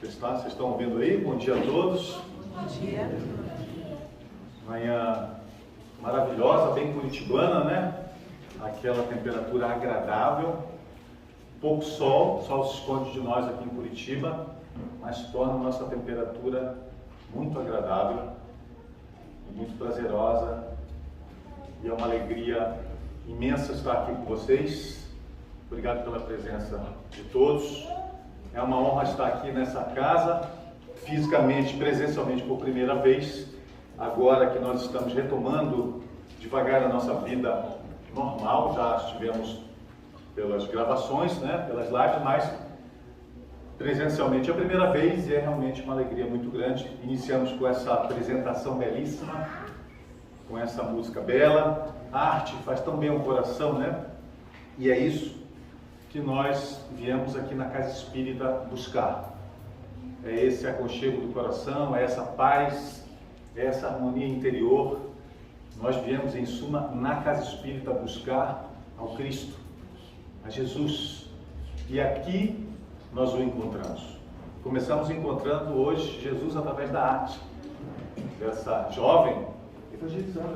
Vocês estão ouvindo aí? Bom dia a todos. Bom dia. Manhã maravilhosa, bem curitibana, né? Aquela temperatura agradável. Pouco sol, o sol se esconde de nós aqui em Curitiba, mas torna a nossa temperatura muito agradável e muito prazerosa. E é uma alegria imensa estar aqui com vocês. Obrigado pela presença de todos. É uma honra estar aqui nessa casa, fisicamente, presencialmente por primeira vez, agora que nós estamos retomando devagar a nossa vida normal. Já estivemos pelas gravações, né, pelas lives, mas presencialmente é a primeira vez e é realmente uma alegria muito grande. Iniciamos com essa apresentação belíssima, com essa música bela. A arte faz tão bem ao coração, né? E é isso que nós viemos aqui na Casa Espírita buscar. É esse aconchego do coração, é essa paz, é essa harmonia interior. Nós viemos, em suma, na Casa Espírita buscar ao Cristo, a Jesus. E aqui nós o encontramos. Começamos encontrando hoje Jesus através da arte. Dessa jovem evangelizando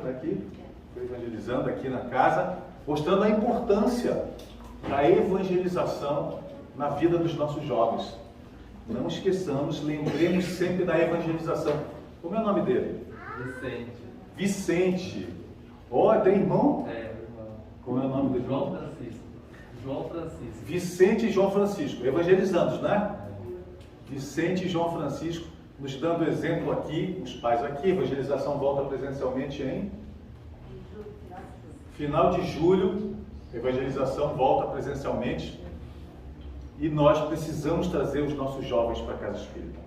aqui na casa, mostrando a importância da evangelização na vida dos nossos jovens. Não esqueçamos, lembremos sempre da evangelização. Como é o nome dele? Vicente. Tem irmão? Irmão. Como é o nome dele? João Francisco. Vicente e João Francisco, evangelizandos, né? Vicente e João Francisco, nos dando exemplo aqui, os pais aqui. Evangelização volta presencialmente em final de julho. Evangelização volta presencialmente e nós precisamos trazer os nossos jovens para a Casa Espírita.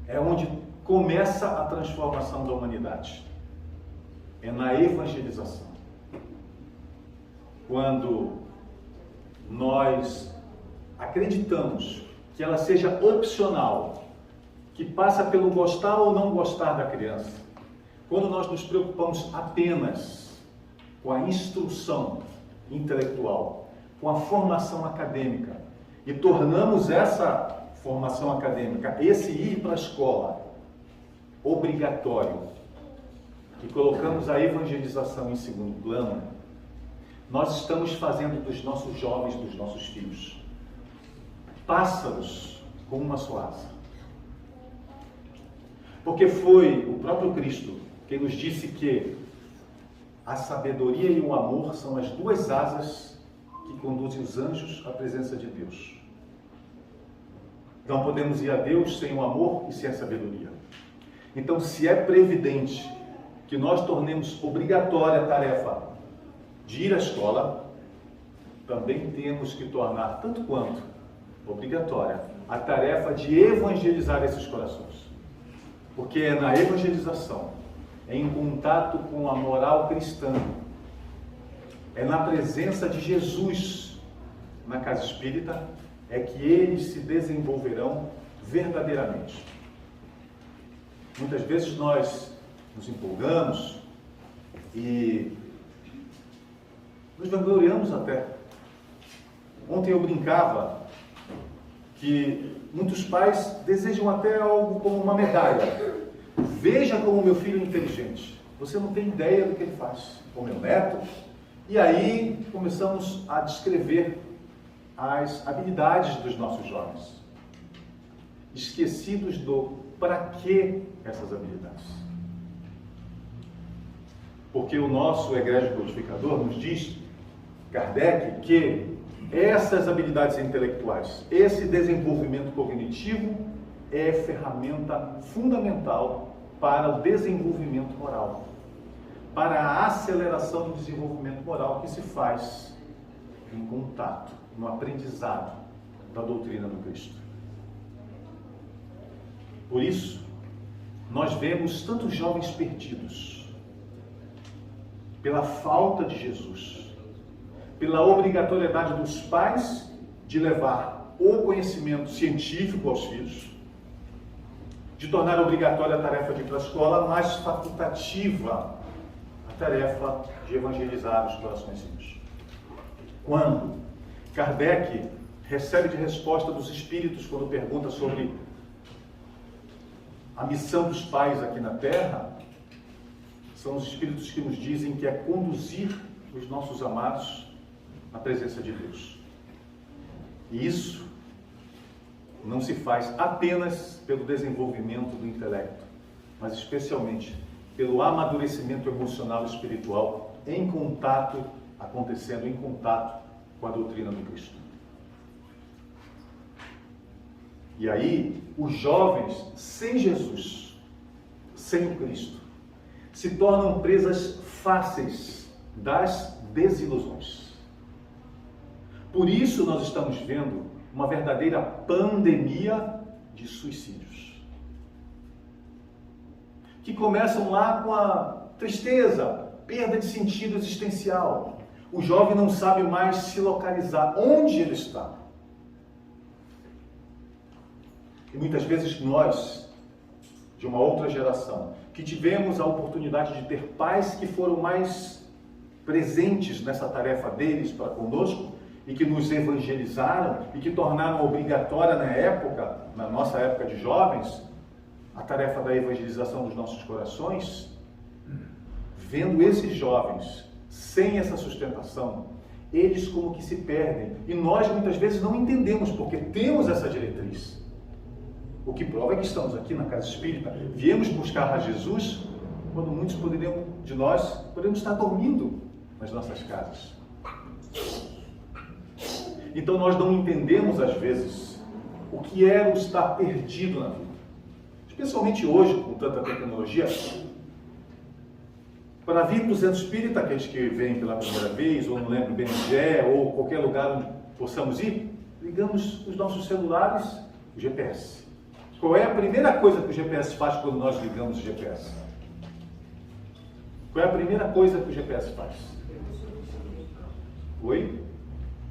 É onde começa a transformação da humanidade. É na evangelização. Quando nós acreditamos que ela seja opcional, que passa pelo gostar ou não gostar da criança, quando nós nos preocupamos apenas com a instrução intelectual, com a formação acadêmica, e tornamos essa formação acadêmica, esse ir para a escola, obrigatório, e colocamos a evangelização em segundo plano, nós estamos fazendo dos nossos jovens, dos nossos filhos, pássaros com uma só asa. Porque foi o próprio Cristo quem nos disse que a sabedoria e o amor são as duas asas que conduzem os anjos à presença de Deus. Não podemos ir a Deus sem o amor e sem a sabedoria. Então, se é previdente que nós tornemos obrigatória a tarefa de ir à escola, também temos que tornar, tanto quanto obrigatória, a tarefa de evangelizar esses corações. Porque é na evangelização, é em contato com a moral cristã, é na presença de Jesus na Casa Espírita, é que eles se desenvolverão verdadeiramente. Muitas vezes nós nos empolgamos e nos vangloriamos até. Ontem eu brincava que muitos pais desejam até algo como uma medalha. Veja como meu filho é inteligente. Você não tem ideia do que ele faz com meu neto. E aí começamos a descrever as habilidades dos nossos jovens, esquecidos do para que essas habilidades. Porque o nosso egrégio codificador nos diz, Kardec, que essas habilidades intelectuais, esse desenvolvimento cognitivo é ferramenta fundamental para o desenvolvimento moral, para a aceleração do desenvolvimento moral que se faz em contato, no aprendizado da doutrina do Cristo. Por isso, nós vemos tantos jovens perdidos pela falta de Jesus, pela obrigatoriedade dos pais de levar o conhecimento científico aos filhos, de tornar obrigatória a tarefa de ir para a escola, mas facultativa a tarefa de evangelizar os corações. Quando Kardec recebe de resposta dos espíritos quando pergunta sobre a missão dos pais aqui na Terra, são os espíritos que nos dizem que é conduzir os nossos amados à presença de Deus. E isso não se faz apenas pelo desenvolvimento do intelecto, mas especialmente pelo amadurecimento emocional e espiritual acontecendo em contato com a doutrina do Cristo. E aí, os jovens sem Jesus, sem o Cristo, se tornam presas fáceis das desilusões. Por isso nós estamos vendo uma verdadeira pandemia de suicídios, que começam lá com a tristeza, perda de sentido existencial. O jovem não sabe mais se localizar, onde ele está. E muitas vezes nós, de uma outra geração, que tivemos a oportunidade de ter pais que foram mais presentes nessa tarefa deles para conosco, e que nos evangelizaram e que tornaram obrigatória na nossa época de jovens, a tarefa da evangelização dos nossos corações, vendo esses jovens sem essa sustentação, eles como que se perdem. E nós muitas vezes não entendemos, porque temos essa diretriz. O que prova é que estamos aqui na Casa Espírita, viemos buscar a Jesus, quando muitos de nós podemos estar dormindo nas nossas casas. Então nós não entendemos às vezes o que é o estar perdido na vida. Especialmente hoje, com tanta tecnologia, para vir para o centro espírita, aqueles que vêm pela primeira vez, ou não lembro bem onde é, ou qualquer lugar onde possamos ir, ligamos os nossos celulares, o GPS. Qual é a primeira coisa que o GPS faz quando nós ligamos o GPS? Qual é a primeira coisa que o GPS faz? Oi?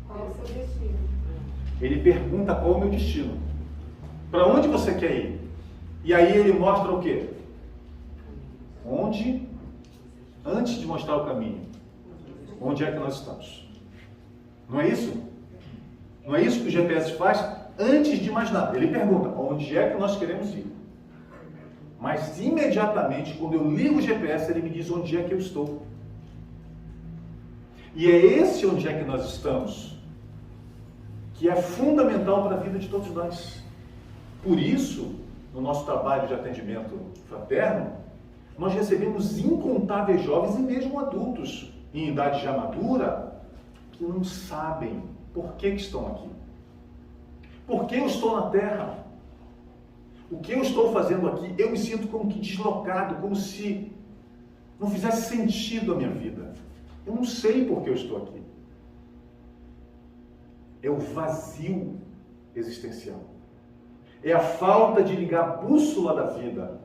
Qual é o seu destino? Ele pergunta qual é o meu destino. Para onde você quer ir? E aí ele mostra o quê? Onde? Antes de mostrar o caminho. Onde é que nós estamos? Não é isso? Não é isso que o GPS faz? Antes de mais nada. Ele pergunta, onde é que nós queremos ir? Mas imediatamente, quando eu ligo o GPS, ele me diz onde é que eu estou. E é esse onde é que nós estamos, que é fundamental para a vida de todos nós. Por isso, no nosso trabalho de atendimento fraterno, nós recebemos incontáveis jovens e mesmo adultos em idade já madura que não sabem por que estão aqui. Por que eu estou na Terra? O que eu estou fazendo aqui? Eu me sinto como que deslocado, como se não fizesse sentido a minha vida. Eu não sei por que eu estou aqui. É o vazio existencial. É a falta de ligar a bússola da vida.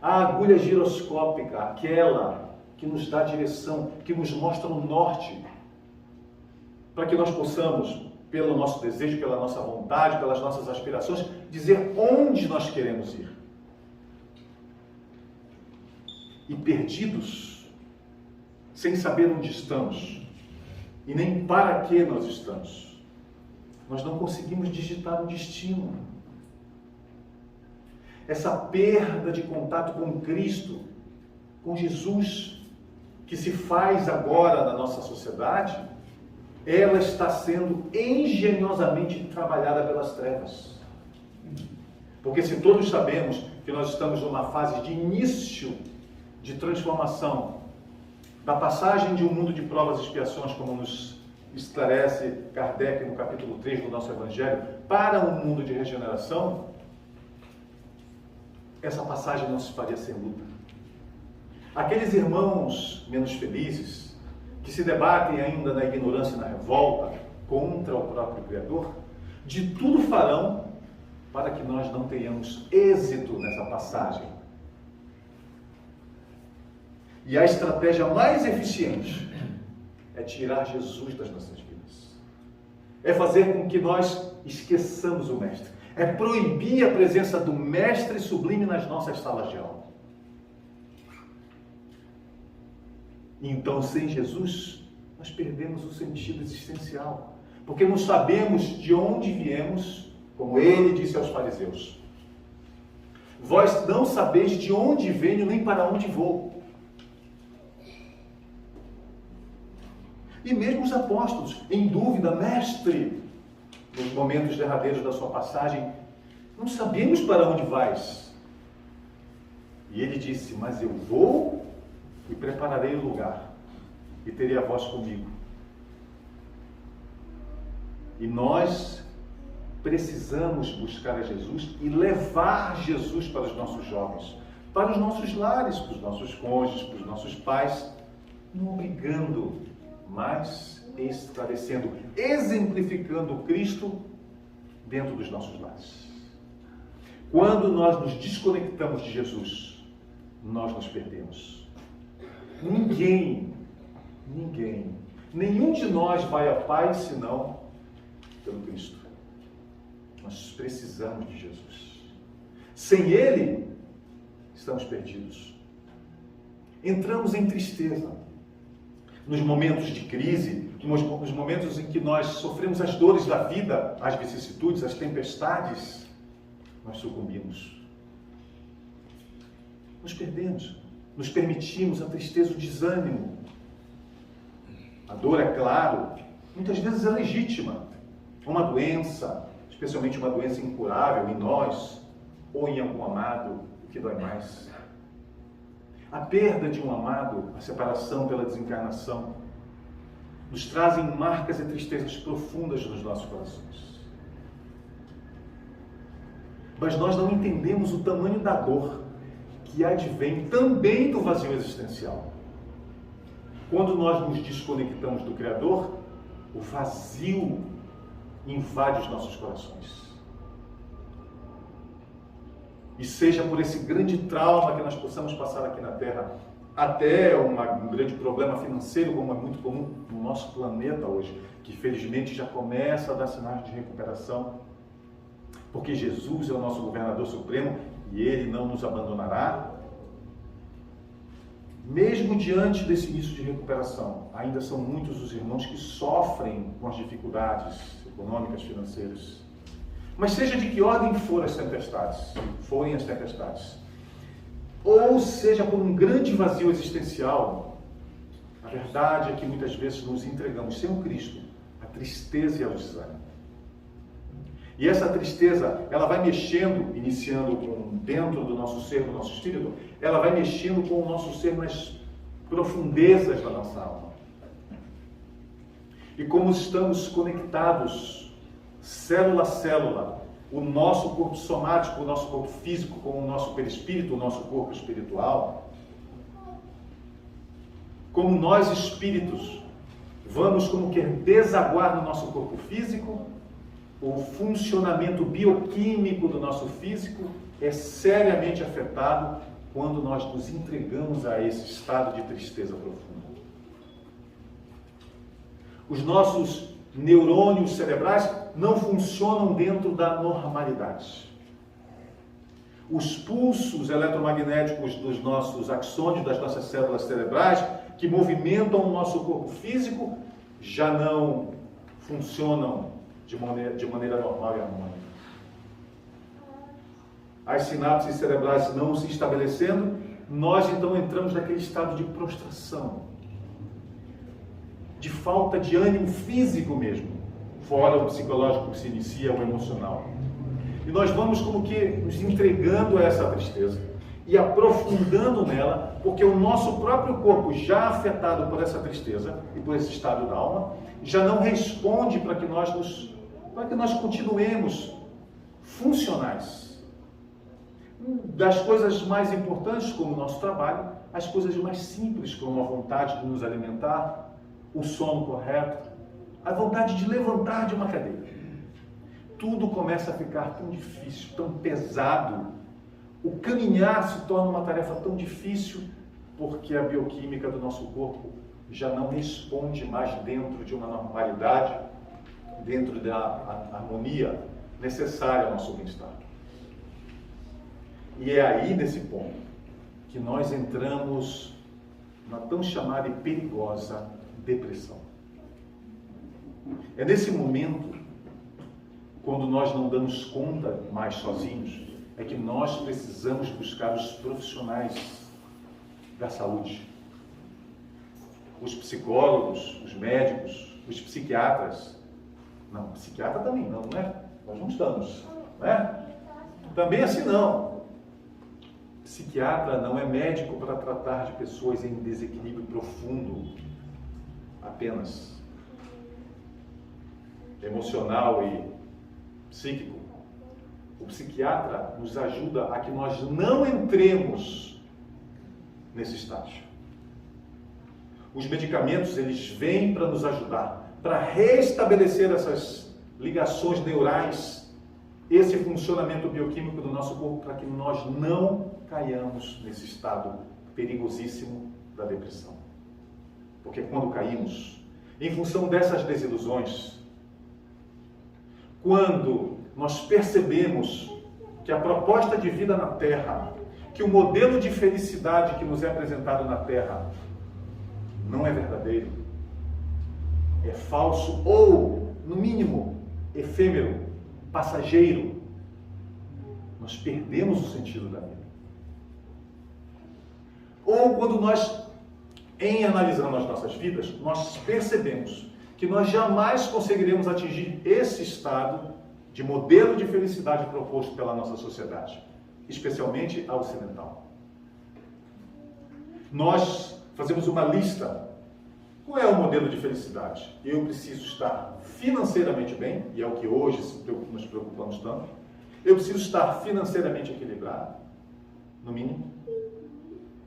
A agulha giroscópica, aquela que nos dá direção, que nos mostra o norte, para que nós possamos, pelo nosso desejo, pela nossa vontade, pelas nossas aspirações, dizer onde nós queremos ir. E perdidos, sem saber onde estamos, e nem para que nós estamos, nós não conseguimos digitar um destino. Essa perda de contato com Cristo, com Jesus, que se faz agora na nossa sociedade, ela está sendo engenhosamente trabalhada pelas trevas. Porque se todos sabemos que nós estamos numa fase de início de transformação, da passagem de um mundo de provas e expiações, como nos esclarece Kardec no capítulo 3 do nosso Evangelho, para um mundo de regeneração, essa passagem não se faria sem luta. Aqueles irmãos menos felizes, que se debatem ainda na ignorância e na revolta contra o próprio Criador, de tudo farão para que nós não tenhamos êxito nessa passagem. E a estratégia mais eficiente é tirar Jesus das nossas vidas. É fazer com que nós esqueçamos o Mestre. É proibir a presença do Mestre sublime nas nossas salas de aula. Então, sem Jesus, nós perdemos o sentido existencial. porque não sabemos de onde viemos, como ele disse aos fariseus. Vós não sabeis de onde venho, nem para onde vou. E mesmo os apóstolos, em dúvida, mestre, nos momentos derradeiros da sua passagem, não sabemos para onde vais. E ele disse, mas eu vou e prepararei o lugar, e terei a vós comigo. E nós precisamos buscar a Jesus e levar Jesus para os nossos jovens, para os nossos lares, para os nossos cônjuges, para os nossos pais, não obrigando, mas esclarecendo, exemplificando Cristo dentro dos nossos lares. Quando nós nos desconectamos de Jesus, nós nos perdemos. Nenhum de nós vai ao Pai senão pelo Cristo. Nós precisamos de Jesus. Sem Ele, estamos perdidos. Entramos em tristeza. Nos momentos de crise, nos momentos em que nós sofremos as dores da vida, as vicissitudes, as tempestades, nós sucumbimos. Nos perdemos. Nos permitimos a tristeza, o desânimo. A dor, é claro, muitas vezes é legítima. Uma doença, especialmente uma doença incurável em nós ou em algum amado, o que dói mais? A perda de um amado, a separação pela desencarnação, nos trazem marcas e tristezas profundas nos nossos corações. Mas nós não entendemos o tamanho da dor que advém também do vazio existencial. Quando nós nos desconectamos do Criador, o vazio invade os nossos corações. E seja por esse grande trauma que nós possamos passar aqui na Terra, até um grande problema financeiro, como é muito comum no nosso planeta hoje, que felizmente já começa a dar sinais de recuperação, porque Jesus é o nosso governador supremo e Ele não nos abandonará. Mesmo diante desse início de recuperação, ainda são muitos os irmãos que sofrem com as dificuldades econômicas, financeiras. Mas seja de que ordem forem as tempestades, ou seja por um grande vazio existencial, a verdade é que muitas vezes nos entregamos sem o Cristo à tristeza e ao desânimo. E essa tristeza, ela vai mexendo, iniciando dentro do nosso ser, do nosso espírito, ela vai mexendo com o nosso ser nas profundezas da nossa alma. E como estamos conectados, célula a célula, o nosso corpo somático, o nosso corpo físico, com o nosso perispírito, o nosso corpo espiritual, como nós espíritos vamos como que desaguar no nosso corpo físico, o funcionamento bioquímico do nosso físico é seriamente afetado quando nós nos entregamos a esse estado de tristeza profunda. Os nossos neurônios cerebrais não funcionam dentro da normalidade. Os pulsos eletromagnéticos dos nossos axônios, das nossas células cerebrais, que movimentam o nosso corpo físico, já não funcionam de maneira normal e harmônica. As sinapses cerebrais não se estabelecendo, nós então entramos naquele estado de prostração, de falta de ânimo físico mesmo, fora o psicológico que se inicia, o emocional. E nós vamos como que nos entregando a essa tristeza e aprofundando nela, porque o nosso próprio corpo, já afetado por essa tristeza e por esse estado da alma, já não responde para que nós continuemos funcionais. Das coisas mais importantes, como o nosso trabalho, as coisas mais simples, como a vontade de nos alimentar, o sono correto, a vontade de levantar de uma cadeira. Tudo começa a ficar tão difícil, tão pesado. O caminhar se torna uma tarefa tão difícil porque a bioquímica do nosso corpo já não responde mais dentro de uma normalidade, dentro da harmonia necessária ao nosso bem-estar. E é aí, nesse ponto, que nós entramos na tão chamada e perigosa depressão. É nesse momento, quando nós não damos conta mais sozinhos, é que nós precisamos buscar os profissionais da saúde. Os psicólogos, os médicos, os psiquiatras. Não, psiquiatra também não, né? Nós não estamos, né? Também assim não. Psiquiatra não é médico para tratar de pessoas em desequilíbrio profundo, apenas emocional e psíquico. O psiquiatra nos ajuda a que nós não entremos nesse estágio. Os medicamentos, eles vêm para nos ajudar, para restabelecer essas ligações neurais, esse funcionamento bioquímico do nosso corpo, para que nós não caiamos nesse estado perigosíssimo da depressão. Porque quando caímos, em função dessas desilusões, quando nós percebemos que a proposta de vida na Terra, que o modelo de felicidade que nos é apresentado na Terra não é verdadeiro, é falso ou, no mínimo, efêmero, passageiro, nós perdemos o sentido da vida. Ou quando nós, em analisando as nossas vidas, nós percebemos que nós jamais conseguiremos atingir esse estado de modelo de felicidade proposto pela nossa sociedade, especialmente a ocidental. Nós fazemos uma lista. Qual é o modelo de felicidade? Eu preciso estar financeiramente bem, e é o que hoje nos preocupamos tanto. Eu preciso estar financeiramente equilibrado, no mínimo.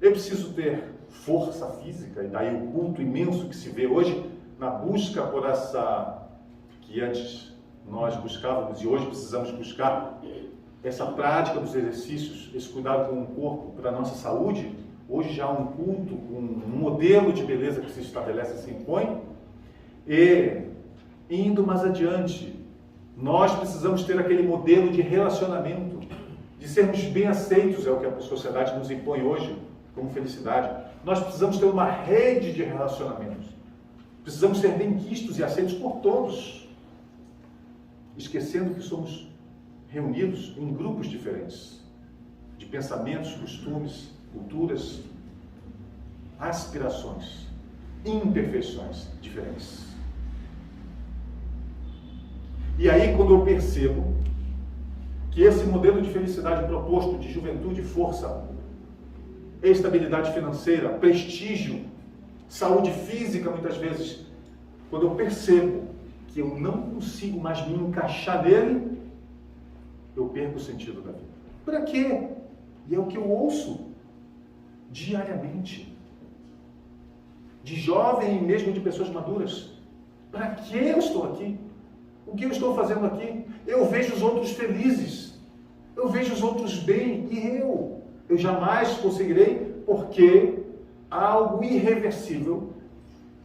Eu preciso ter força física, e daí o culto imenso que se vê hoje na busca por essa que antes nós buscávamos e hoje precisamos buscar, essa prática dos exercícios, esse cuidado com o corpo para a nossa saúde. Hoje já há um culto, um modelo de beleza que se estabelece e se impõe. E, indo mais adiante, nós precisamos ter aquele modelo de relacionamento, de sermos bem aceitos, é o que a sociedade nos impõe hoje como felicidade. Nós precisamos ter uma rede de relacionamentos. Precisamos ser bem quistos e aceitos por todos, esquecendo que somos reunidos em grupos diferentes, de pensamentos, costumes, culturas, aspirações, imperfeições diferentes. E aí, quando eu percebo que esse modelo de felicidade proposto, de juventude, força, estabilidade financeira, prestígio, saúde física, muitas vezes, quando eu percebo que eu não consigo mais me encaixar nele, eu perco o sentido da vida. Para quê? E é o que eu ouço diariamente, de jovem e mesmo de pessoas maduras. Para que eu estou aqui? O que eu estou fazendo aqui? Eu vejo os outros felizes, eu vejo os outros bem, e eu jamais conseguirei, porque há algo irreversível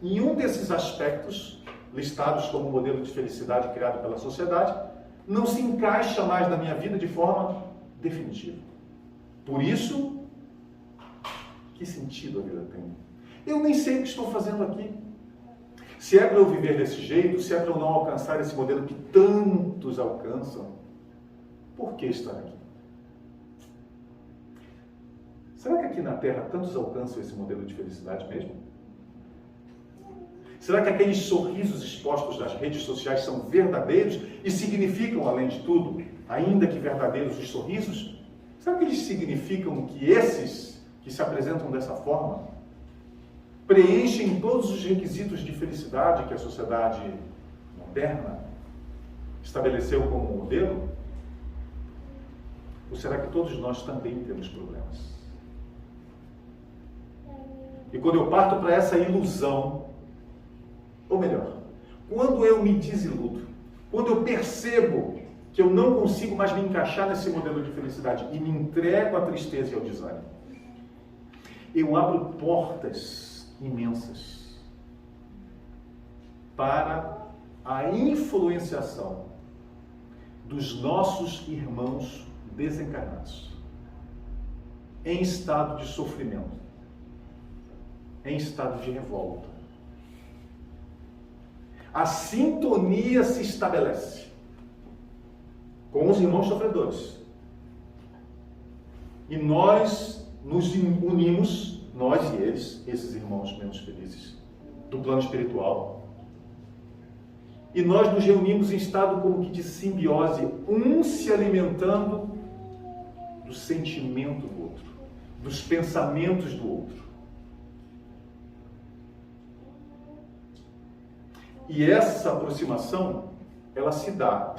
em um desses aspectos listados como modelo de felicidade criado pela sociedade, não se encaixa mais na minha vida de forma definitiva. Por isso, que sentido a vida tem? Eu nem sei o que estou fazendo aqui. Se é para eu viver desse jeito, se é para eu não alcançar esse modelo que tantos alcançam, por que estar aqui? Será que aqui na Terra tantos alcançam esse modelo de felicidade mesmo? Será que aqueles sorrisos expostos nas redes sociais são verdadeiros e significam, além de tudo, ainda que verdadeiros os sorrisos? Será que eles significam que esses que se apresentam dessa forma preenchem todos os requisitos de felicidade que a sociedade moderna estabeleceu como modelo? Ou será que todos nós também temos problemas? E quando eu parto para essa ilusão, ou melhor, quando eu me desiludo, quando eu percebo que eu não consigo mais me encaixar nesse modelo de felicidade e me entrego à tristeza e ao desânimo, eu abro portas imensas para a influenciação dos nossos irmãos desencarnados, em estado de sofrimento, em estado de revolta. a sintonia se estabelece com os irmãos sofredores. E nós nos unimos, nós e eles, esses irmãos menos felizes, do plano espiritual. E nós nos reunimos em estado como que de simbiose, um se alimentando do sentimento do outro, dos pensamentos do outro. E essa aproximação, ela se dá.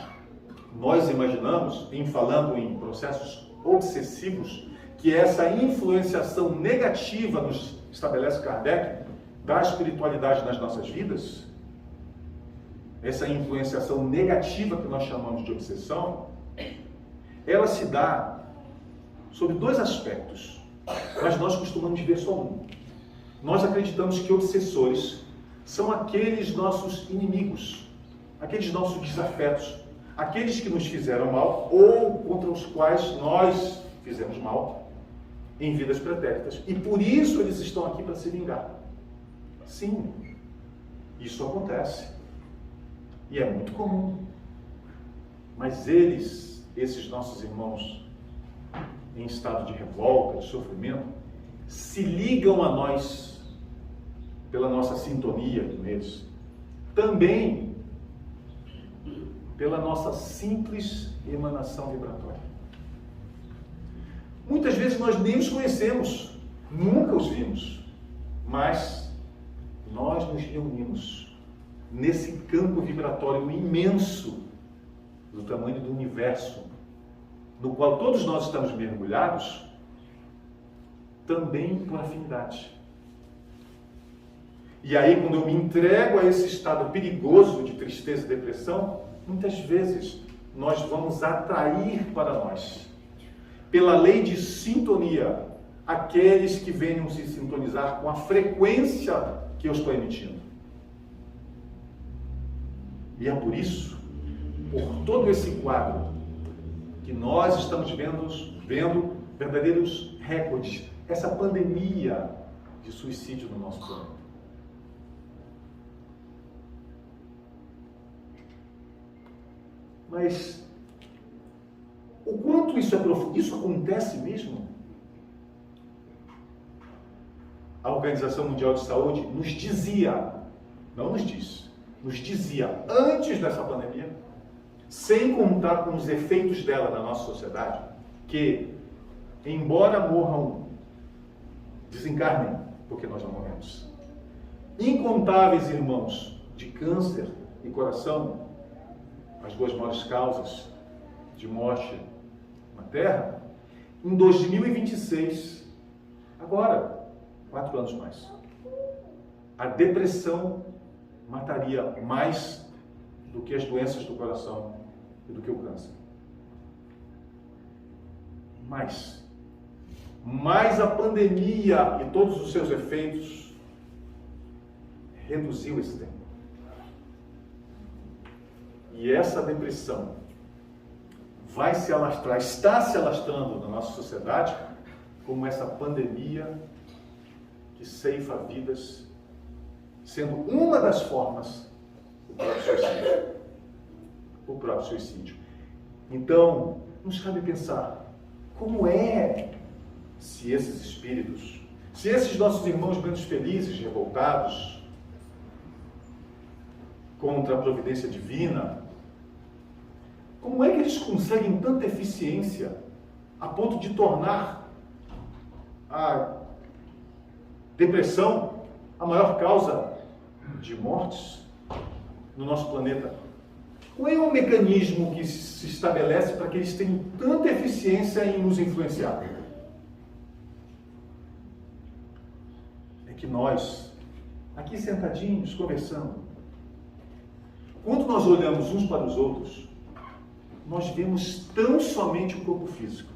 Nós imaginamos, falando em processos obsessivos, que essa influenciação negativa, nos estabelece Kardec, da espiritualidade nas nossas vidas, essa influenciação negativa que nós chamamos de obsessão, ela se dá sobre dois aspectos, mas nós costumamos ver só um. Nós acreditamos que obsessores são aqueles nossos inimigos, aqueles nossos desafetos, aqueles que nos fizeram mal ou contra os quais nós fizemos mal em vidas pretéritas. E por isso eles estão aqui para se vingar. Sim, isso acontece. E é muito comum. Mas eles, esses nossos irmãos em estado de revolta, de sofrimento, se ligam a nós pela nossa sintonia com eles, também pela nossa simples emanação vibratória. Muitas vezes nós nem os conhecemos, nunca os vimos, mas nós nos reunimos nesse campo vibratório imenso do tamanho do universo, no qual todos nós estamos mergulhados, também por afinidade. E aí, quando eu me entrego a esse estado perigoso de tristeza e depressão, muitas vezes nós vamos atrair para nós, pela lei de sintonia, aqueles que venham se sintonizar com a frequência que eu estou emitindo. E é por isso, por todo esse quadro, que nós estamos vendo verdadeiros recordes, essa pandemia de suicídio no nosso planeta. Mas o quanto isso é profundo? Isso acontece mesmo? A Organização Mundial de Saúde nos dizia, não nos diz, nos dizia antes dessa pandemia, sem contar com os efeitos dela na nossa sociedade, que, embora morram, desencarnem, porque nós não morremos, incontáveis irmãos de câncer e coração, as duas maiores causas de morte na Terra, em 2026, agora, 4 anos mais, a depressão mataria mais do que as doenças do coração e do que o câncer. Mais a pandemia e todos os seus efeitos reduziu esse tempo. E essa depressão vai se alastrar, está se alastrando na nossa sociedade como essa pandemia que ceifa vidas, sendo uma das formas o próprio suicídio. O próprio suicídio. Então, nos cabe pensar, como é se esses espíritos, se esses nossos irmãos menos felizes, revoltados contra a providência divina, como é que eles conseguem tanta eficiência a ponto de tornar a depressão a maior causa de mortes no nosso planeta? Qual é o mecanismo que se estabelece para que eles tenham tanta eficiência em nos influenciar? É que nós, aqui sentadinhos, conversando, quando nós olhamos uns para os outros, nós vemos tão somente o corpo físico.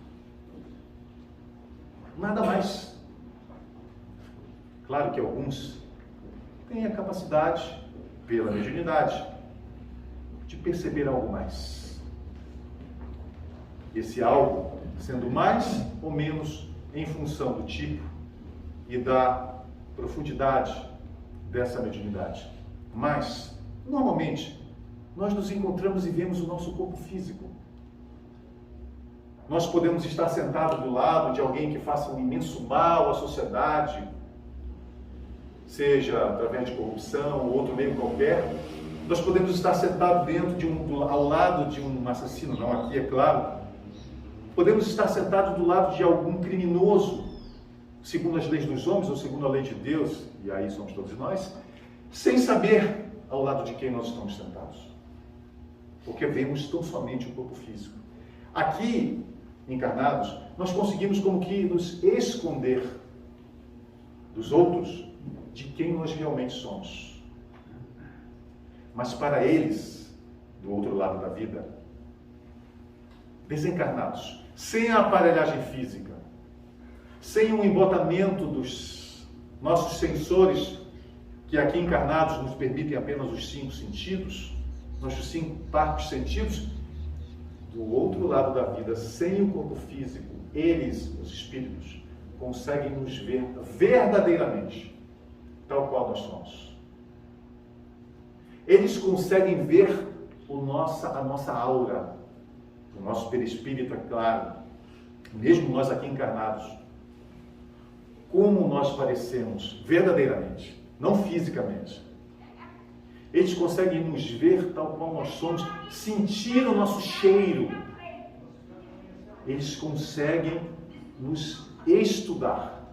Nada mais. Claro que alguns têm a capacidade, pela mediunidade, de perceber algo mais. Esse algo sendo mais ou menos em função do tipo e da profundidade dessa mediunidade. Mas Normalmente, nós nos encontramos e vemos o nosso corpo físico. Nós podemos estar sentados do lado de alguém que faça um imenso mal à sociedade, seja através de corrupção ou outro meio qualquer. Nós podemos estar sentados ao lado de um assassino, não aqui, é claro. Podemos estar sentados do lado de algum criminoso, segundo as leis dos homens ou segundo a lei de Deus, e aí somos todos nós, sem saber ao lado de quem nós estamos sentados. Porque vemos tão somente o corpo físico. Aqui, encarnados, nós conseguimos como que nos esconder dos outros de quem nós realmente somos. Mas para eles, do outro lado da vida, desencarnados, sem a aparelhagem física, sem o embotamento dos nossos sensores, que aqui encarnados nos permitem apenas os 5 sentidos, nossos 5 parcos sentidos, do outro lado da vida, sem o corpo físico, eles, os espíritos, conseguem nos ver verdadeiramente, tal qual nós somos. Eles conseguem ver a nossa aura, o nosso perispírito, é claro, mesmo nós aqui encarnados, como nós parecemos verdadeiramente, não fisicamente. Eles conseguem nos ver tal qual nós somos, sentir o nosso cheiro. Eles conseguem nos estudar.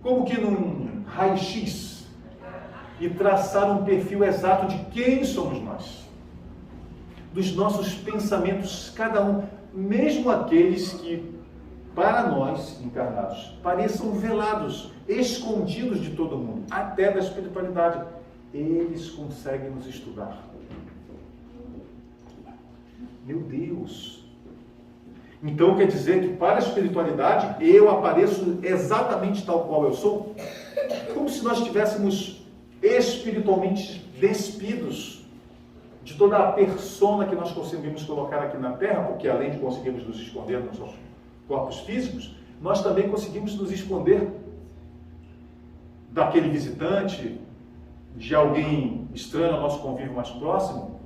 Como que num raio-x, e traçar um perfil exato de quem somos nós. Dos nossos pensamentos, cada um, mesmo aqueles que, para nós, encarnados, pareçam velados, escondidos de todo mundo, até da espiritualidade, eles conseguem nos estudar. Meu Deus! Então quer dizer que para a espiritualidade eu apareço exatamente tal qual eu sou? Como se nós estivéssemos espiritualmente despidos de toda a persona que nós conseguimos colocar aqui na Terra, porque além de conseguirmos nos esconder nos nossos corpos físicos, nós também conseguimos nos esconder daquele visitante, de alguém estranho ao nosso convívio mais próximo,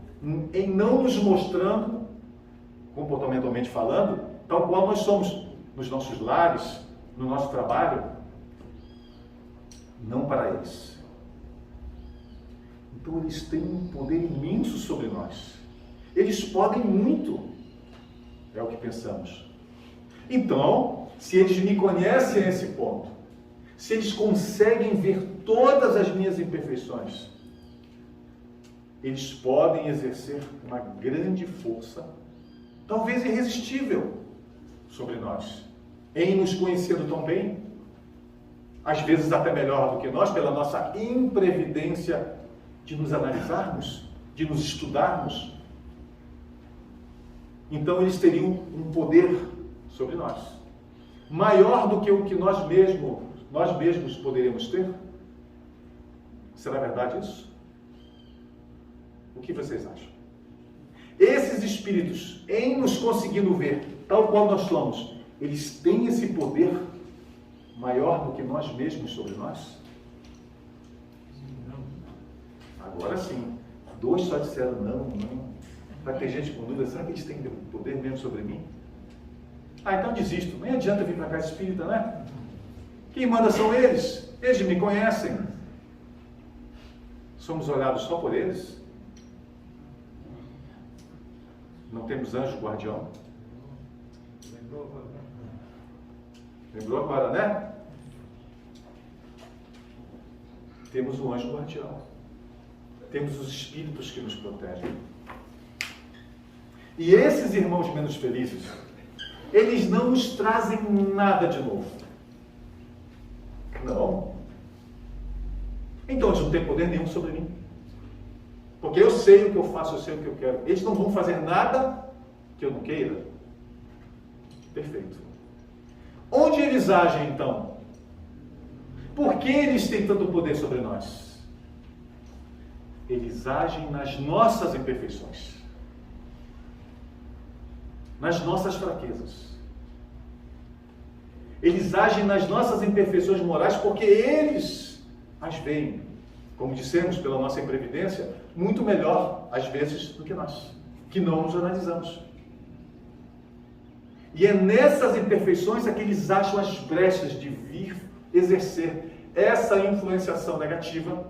em não nos mostrando, comportamentalmente falando, tal qual nós somos nos nossos lares, no nosso trabalho. Não para eles. Então eles têm um poder imenso sobre nós. Eles podem muito, é o que pensamos. Então, se eles me conhecem a esse ponto, se eles conseguem ver todas as minhas imperfeições, eles podem exercer uma grande força, talvez irresistível, sobre nós, em nos conhecendo tão bem, às vezes até melhor do que nós, pela nossa imprevidência de nos analisarmos, de nos estudarmos. Então eles teriam um poder sobre nós, maior do que o que nós mesmos poderíamos ter. Será verdade isso? O que vocês acham? Esses espíritos, em nos conseguindo ver tal qual nós somos, eles têm esse poder maior do que nós mesmos sobre nós? Agora sim, 2 só disseram não. Vai ter gente com dúvida, será que eles têm poder mesmo sobre mim? Então desisto, nem adianta vir para a casa espírita, né? Quem manda são eles me conhecem. Somos olhados só por eles? Não temos anjo guardião? Lembrou agora, né? Temos um anjo guardião. Temos os espíritos que nos protegem. E esses irmãos menos felizes, eles não nos trazem nada de novo. Não. Então eles não têm poder nenhum sobre mim. Porque eu sei o que eu faço, eu sei o que eu quero. Eles não vão fazer nada que eu não queira. Perfeito. Onde eles agem então? Por que eles têm tanto poder sobre nós? Eles agem nas nossas imperfeições, nas nossas fraquezas. Eles agem nas nossas imperfeições morais porque eles as veem. como dissemos, pela nossa imprevidência, muito melhor, às vezes, do que nós, que não nos analisamos. E é nessas imperfeições que eles acham as brechas de vir exercer essa influenciação negativa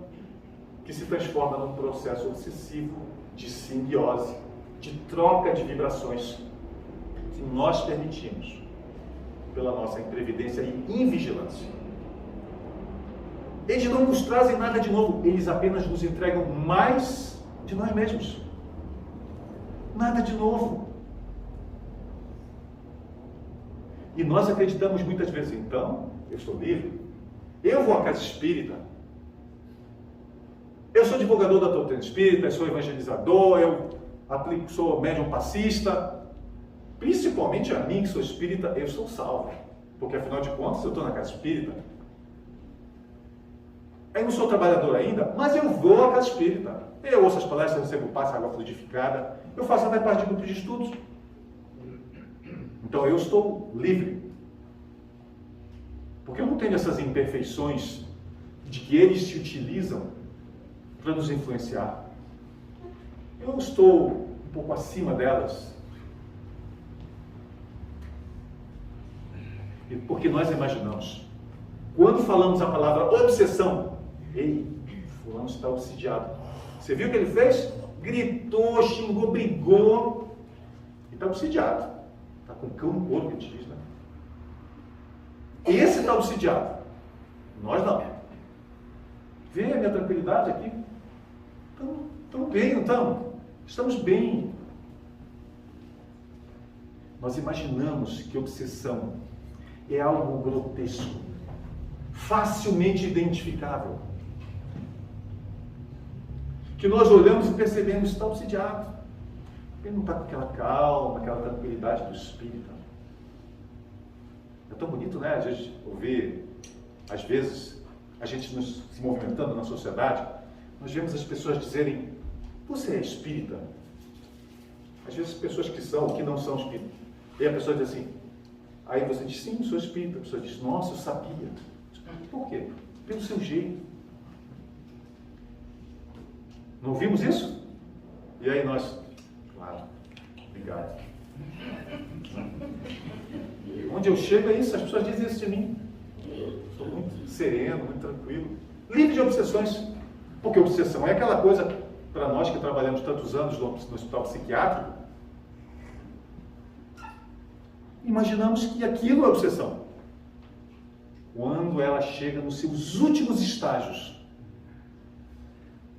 que se transforma num processo obsessivo de simbiose, de troca de vibrações que nós permitimos pela nossa imprevidência e invigilância. Eles não nos trazem nada de novo, eles apenas nos entregam mais de nós mesmos. Nada de novo. E nós acreditamos muitas vezes, então, eu sou livre, eu vou à casa espírita, eu sou divulgador da doutrina espírita, eu sou evangelizador, eu aplico, sou médium passista, principalmente a mim que sou espírita, eu sou salvo, porque afinal de contas eu estou na casa espírita. Eu não sou trabalhador ainda, mas eu vou à casa espírita, eu ouço as palestras, recebo passe, água fluidificada, eu faço até parte de grupo de estudos. Então eu estou livre. Porque eu não tenho essas imperfeições de que eles se utilizam para nos influenciar. Eu estou um pouco acima delas. E porque nós imaginamos. Quando falamos a palavra obsessão, ei, fulano está obsidiado. Você viu o que ele fez? Gritou, xingou, brigou. E está obsidiado. Está com cão no corpo, que a gente diz, né? Esse está obsidiado. Nós não. Vê a minha tranquilidade aqui. Estamos bem, não estamos? Estamos bem. Nós imaginamos que obsessão é algo grotesco, facilmente identificável. Que nós olhamos e percebemos que está obsidiado. Ele não está com aquela calma, aquela tranquilidade do espírito. É tão bonito, né? A gente ouvir, às vezes, a gente se movimentando na sociedade, nós vemos as pessoas dizerem, você é espírita? Às vezes pessoas que não são espíritas. E a pessoa diz assim, aí você diz, sim, sou espírita. A pessoa diz, nossa, eu sabia. Por quê? Pelo seu jeito. Não ouvimos isso? E aí nós, claro, obrigado. Onde eu chego é isso, as pessoas dizem isso de mim. Estou muito sereno, muito tranquilo, livre de obsessões. Porque obsessão é aquela coisa, para nós que trabalhamos tantos anos no hospital psiquiátrico, imaginamos que aquilo é obsessão. Quando ela chega nos seus últimos estágios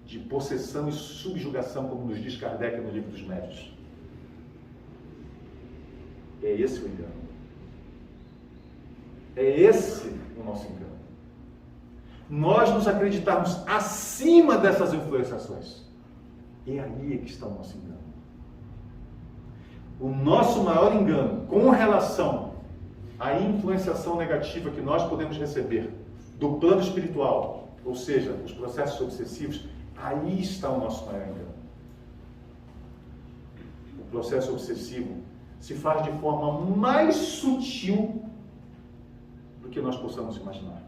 de possessão e subjugação, como nos diz Kardec no Livro dos Médiuns. É esse o engano. É esse o nosso engano. Nós nos acreditarmos acima dessas influenciações. É aí que está o nosso engano. O nosso maior engano com relação à influenciação negativa que nós podemos receber do plano espiritual, ou seja, os processos obsessivos, aí está o nosso maior engano. O processo obsessivo se faz de forma mais sutil do que nós possamos imaginar.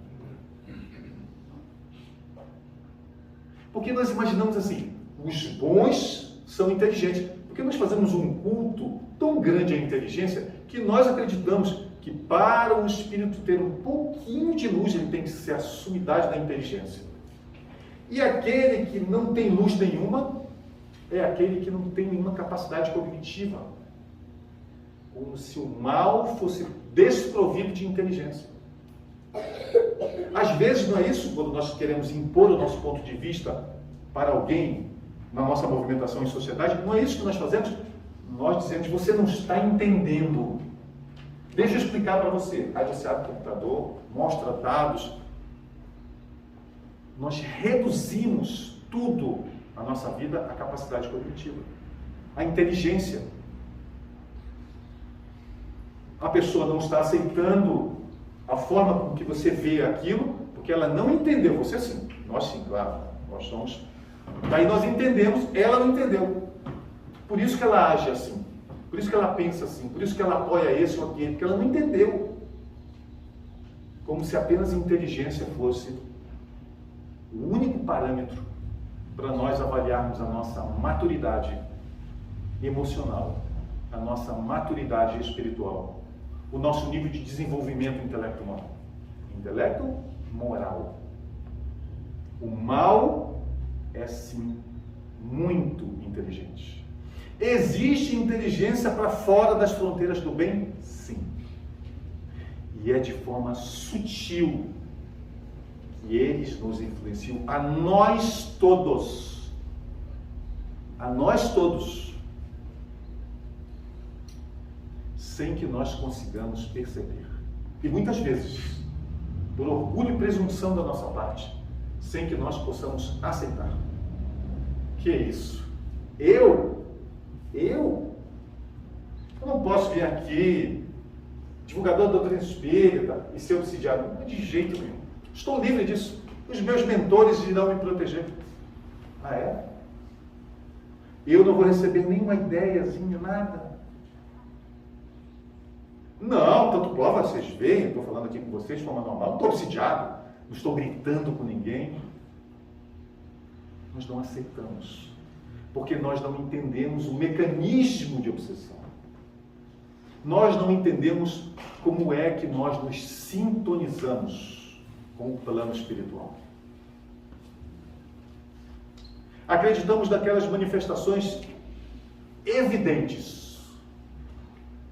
Porque nós imaginamos assim, os bons são inteligentes. Porque nós fazemos um culto tão grande à inteligência que nós acreditamos que para o espírito ter um pouquinho de luz, ele tem que ser a sumidade da inteligência. E aquele que não tem luz nenhuma é aquele que não tem nenhuma capacidade cognitiva. Como se o mal fosse desprovido de inteligência. Às vezes não é isso, quando nós queremos impor o nosso ponto de vista para alguém na nossa movimentação em sociedade, não é isso que nós fazemos. Nós dizemos, você não está entendendo. Deixa eu explicar para você. Aí você abre o computador, mostra dados. Nós reduzimos tudo na nossa vida à capacidade cognitiva, à inteligência. A pessoa não está aceitando a forma com que você vê aquilo, porque ela não entendeu. Você sim, nós sim, claro. Nós somos. Daí nós entendemos, ela não entendeu. Por isso que ela age assim. Por isso que ela pensa assim. Por isso que ela apoia esse ou aquele. Porque ela não entendeu. Como se apenas inteligência fosse o único parâmetro para nós avaliarmos a nossa maturidade emocional, a nossa maturidade espiritual, o nosso nível de desenvolvimento intelecto moral. O mal é sim muito inteligente. Existe inteligência para fora das fronteiras do bem? Sim. E é de forma sutil que eles nos influenciam a nós todos. A nós todos. Sem que nós consigamos perceber. E muitas vezes, por orgulho e presunção da nossa parte, sem que nós possamos aceitar. Que é isso? Eu não posso vir aqui, divulgador da doutrina espírita, e ser obsidiado. De jeito nenhum. Estou livre disso. Os meus mentores irão me proteger. Ah, é? Eu não vou receber nenhuma ideiazinha, nada. Não, tanto prova, vocês veem, eu estou falando aqui com vocês de forma normal, não estou obsidiado, não estou gritando com ninguém. Nós não aceitamos, porque nós não entendemos o mecanismo de obsessão. Nós não entendemos como é que nós nos sintonizamos com o plano espiritual. Acreditamos naquelas manifestações evidentes.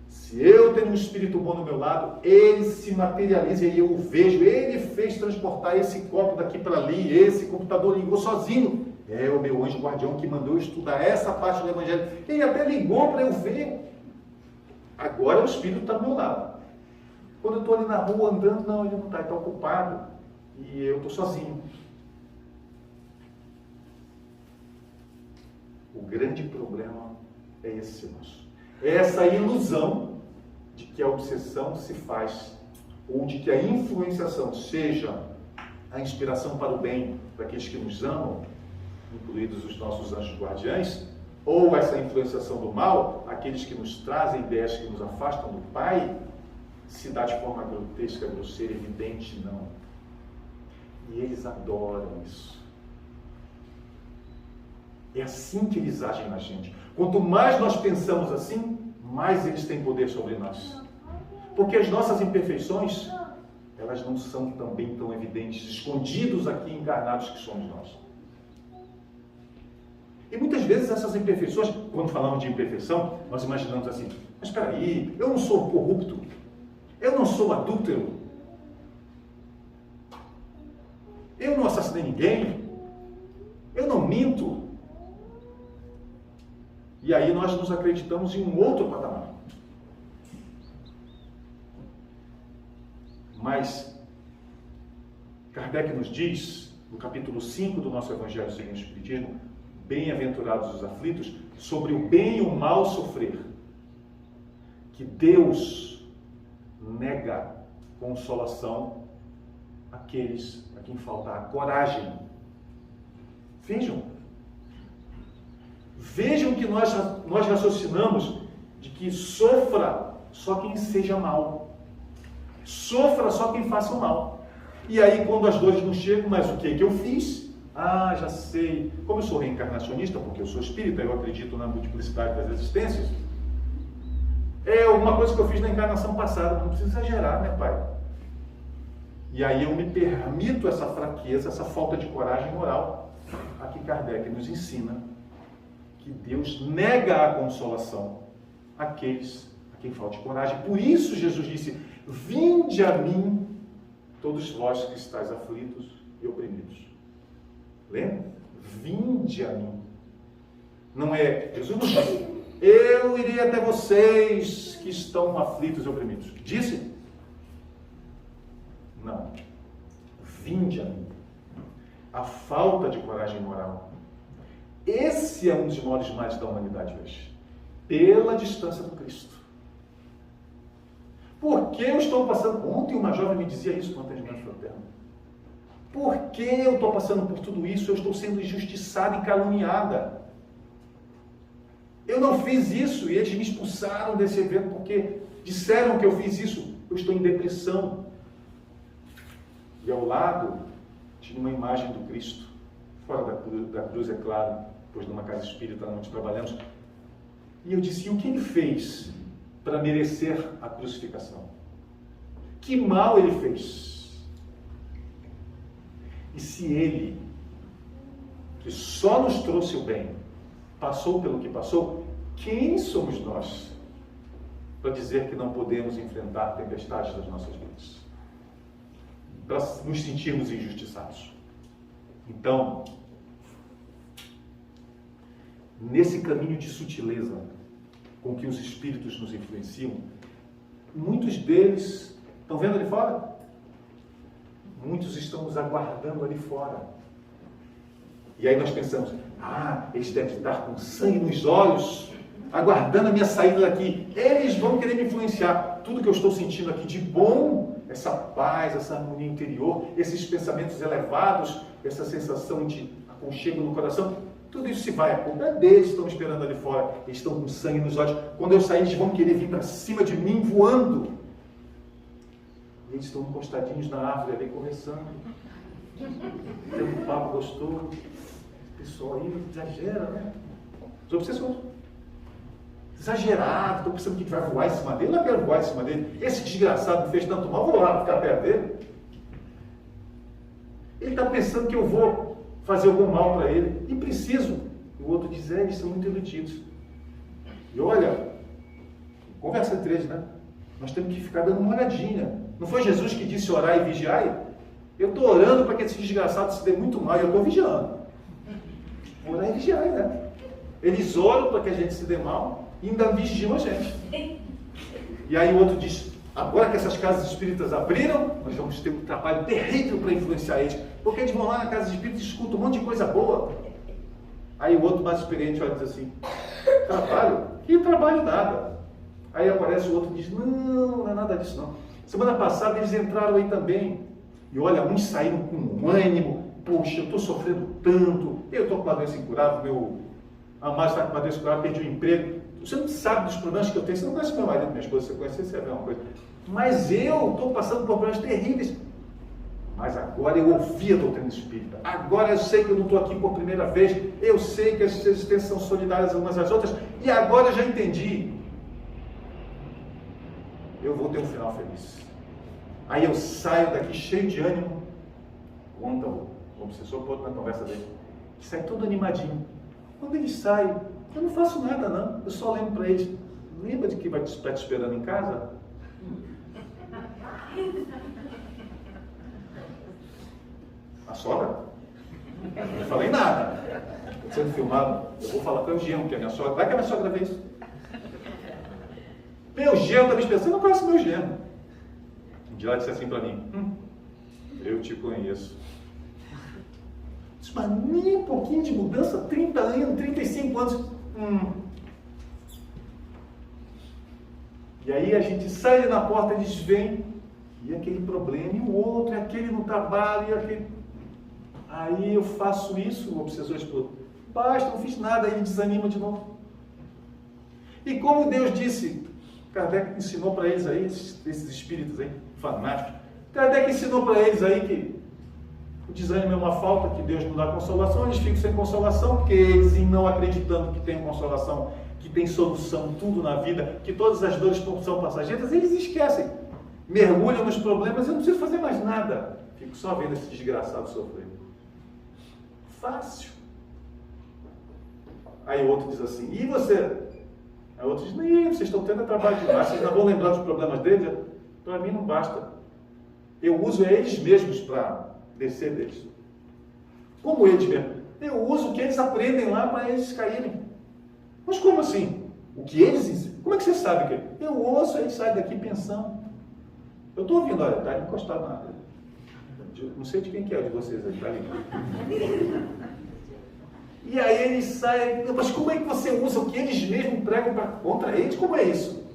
Se eu tenho um espírito bom no meu lado, ele se materializa e eu o vejo. Ele fez transportar esse copo daqui para ali, esse computador ligou sozinho. É o meu anjo guardião que mandou eu estudar essa parte do Evangelho. Ele até ligou para eu ver. Agora o espírito está do meu lado. Quando eu estou ali na rua andando, não, ele não está, ele está ocupado. E eu estou sozinho. O grande problema é esse nosso. É essa ilusão de que a obsessão se faz, ou de que a influenciação seja a inspiração para o bem daqueles que nos amam, incluídos os nossos anjos guardiães, ou essa influenciação do mal, aqueles que nos trazem ideias que nos afastam do Pai, se dá de forma grotesca, grosseira, evidente, não. E eles adoram isso. É assim que eles agem na gente. Quanto mais nós pensamos assim, mais eles têm poder sobre nós. Porque as nossas imperfeições, elas não são também tão evidentes, escondidos aqui, encarnados que somos nós. E muitas vezes essas imperfeições, quando falamos de imperfeição, nós imaginamos assim, mas espera aí, eu não sou corrupto, eu não sou adúltero, eu não assassinei ninguém, eu não minto. E aí nós nos acreditamos em um outro patamar. Mas Kardec nos diz, no capítulo 5 do nosso Evangelho segundo o Espiritismo, bem-aventurados os aflitos, sobre o bem e o mal sofrer, que Deus nega consolação àqueles a quem falta a coragem. Vejam que nós raciocinamos de que sofra só quem seja mal. Sofra só quem faça o mal. E aí, quando as dores não chegam, mas o que eu fiz? Ah, já sei. Como eu sou reencarnacionista, porque eu sou espírita, eu acredito na multiplicidade das existências. É alguma coisa que eu fiz na encarnação passada. Não precisa exagerar, né, pai? E aí eu me permito essa fraqueza, essa falta de coragem moral. Aqui Kardec nos ensina que Deus nega a consolação àqueles a quem falta coragem. Por isso Jesus disse, vinde a mim, todos vós que estáis aflitos e oprimidos. Lembra? Vinde a mim. Não é, Jesus não disse, eu irei até vocês que estão aflitos e oprimidos. Disse? Não. Vinde a mim. A falta de coragem moral. Esse é um dos maiores males da humanidade hoje. Pela distância do Cristo. Por que eu estou passando... Ontem uma jovem me dizia isso no atendimento fraterno. Por que eu estou passando por tudo isso? Eu estou sendo injustiçada e caluniada. Eu não fiz isso e eles me expulsaram desse evento porque disseram que eu fiz isso. Eu estou em depressão. E ao lado tinha uma imagem do Cristo, fora da cruz, é claro, pois numa casa espírita onde trabalhamos. E eu disse, e o que ele fez para merecer a crucificação? Que mal ele fez? E se ele, que só nos trouxe o bem, passou pelo que passou, quem somos nós para dizer que não podemos enfrentar tempestades das nossas vidas? Para nos sentirmos injustiçados. Então, nesse caminho de sutileza com que os espíritos nos influenciam, muitos deles estão vendo ali fora? Muitos estão nos aguardando ali fora. E aí nós pensamos, eles devem estar com sangue nos olhos, aguardando a minha saída daqui. Eles vão querer me influenciar. Tudo que eu estou sentindo aqui de bom, essa paz, essa harmonia interior, esses pensamentos elevados, essa sensação de aconchego no coração, tudo isso se vai. A culpa é deles, estão esperando ali fora. Eles estão com sangue nos olhos. Quando eu sair, eles vão querer vir para cima de mim voando. E eles estão encostadinhos na árvore ali, conversando. Tem um papo gostoso. O pessoal aí exagera, né? Os obsessores. Exagerado, estou pensando que a gente vai voar em cima dele. Eu não quero voar em cima dele. Esse desgraçado me fez tanto mal, vou lá ficar perto dele. Ele está pensando que eu vou fazer algum mal para ele. E preciso. E o outro diz, eles são muito iludidos. E olha, conversa entre eles, né? Nós temos que ficar dando uma olhadinha. Não foi Jesus que disse orar e vigiar? Eu estou orando para que esse desgraçado se dê muito mal e eu estou vigiando. Orar e vigiar, né? Eles oram para que a gente se dê mal e ainda vigiam a gente. E aí o outro diz, agora que essas casas espíritas abriram, nós vamos ter um trabalho terrível para influenciar eles. Porque eles vão lá na casa espírita e escutam um monte de coisa boa. Aí o outro mais experiente olha e diz assim, trabalho? Que trabalho nada. Aí aparece o outro e diz, não é nada disso não. Semana passada eles entraram aí também. E olha, uns saíram com ânimo. Poxa, eu estou sofrendo tanto. Eu estou com uma doença incurável. Meu amado está com uma doença incurável, perdi o emprego. Você não sabe dos problemas que eu tenho. Você não conhece meu marido, minha esposa. Você conhece, você vai ver uma coisa. Mas eu estou passando por problemas terríveis. Mas agora eu ouvi a doutrina espírita. Agora eu sei que eu não estou aqui por primeira vez. Eu sei que as existências são solidárias umas às outras. E agora eu já entendi. Eu vou ter um final feliz. Aí eu saio daqui cheio de ânimo. Conta o obsessor para outro na conversa dele. Sai todo animadinho. Quando ele sai, eu não faço nada não. Eu só lembro para eles. Lembra de que vai estar te esperando em casa? A sogra? Não falei nada. Estou sendo filmado. Eu vou falar para o Eugênio, que é a minha sogra. Vai que a minha sogra vê isso. Meu genro está me pensando, eu não conheço meu genro. Um dia ela disse assim para mim, eu te conheço. Mas nem um pouquinho de mudança, 30 anos, 35 anos. E aí a gente sai na porta, eles vêm, e aquele problema, e o outro, e aquele no trabalho, e aquele... Aí eu faço isso, o obsessor explode. Basta, não fiz nada, aí ele desanima de novo. E como Deus disse, Kardec ensinou para eles aí, esses espíritos aí, fanáticos, Kardec ensinou para eles aí que o desânimo é uma falta, que Deus não dá consolação, eles ficam sem consolação, porque eles, não acreditando que tem consolação, que tem solução, tudo na vida, que todas as dores são passageiras, eles esquecem. Mergulham nos problemas, eu não preciso fazer mais nada. Fico só vendo esse desgraçado sofrer. Fácil. Aí o outro diz assim, e você? Aí o outro diz, vocês estão tendo trabalho demais, vocês não vão lembrar dos problemas deles? Para mim não basta. Eu uso eles mesmos para descer deles. Como eles mesmos? Eu uso o que eles aprendem lá para eles caírem. Mas como assim? O que eles ensinam? Como é que você sabe que eu ouço, eles saem daqui pensando. Eu estou ouvindo, olha, está encostado na árvore. Não sei de quem que é de vocês aí, está ali. E aí eles saem, mas como é que você usa o que eles mesmos pregam contra eles? Como é isso?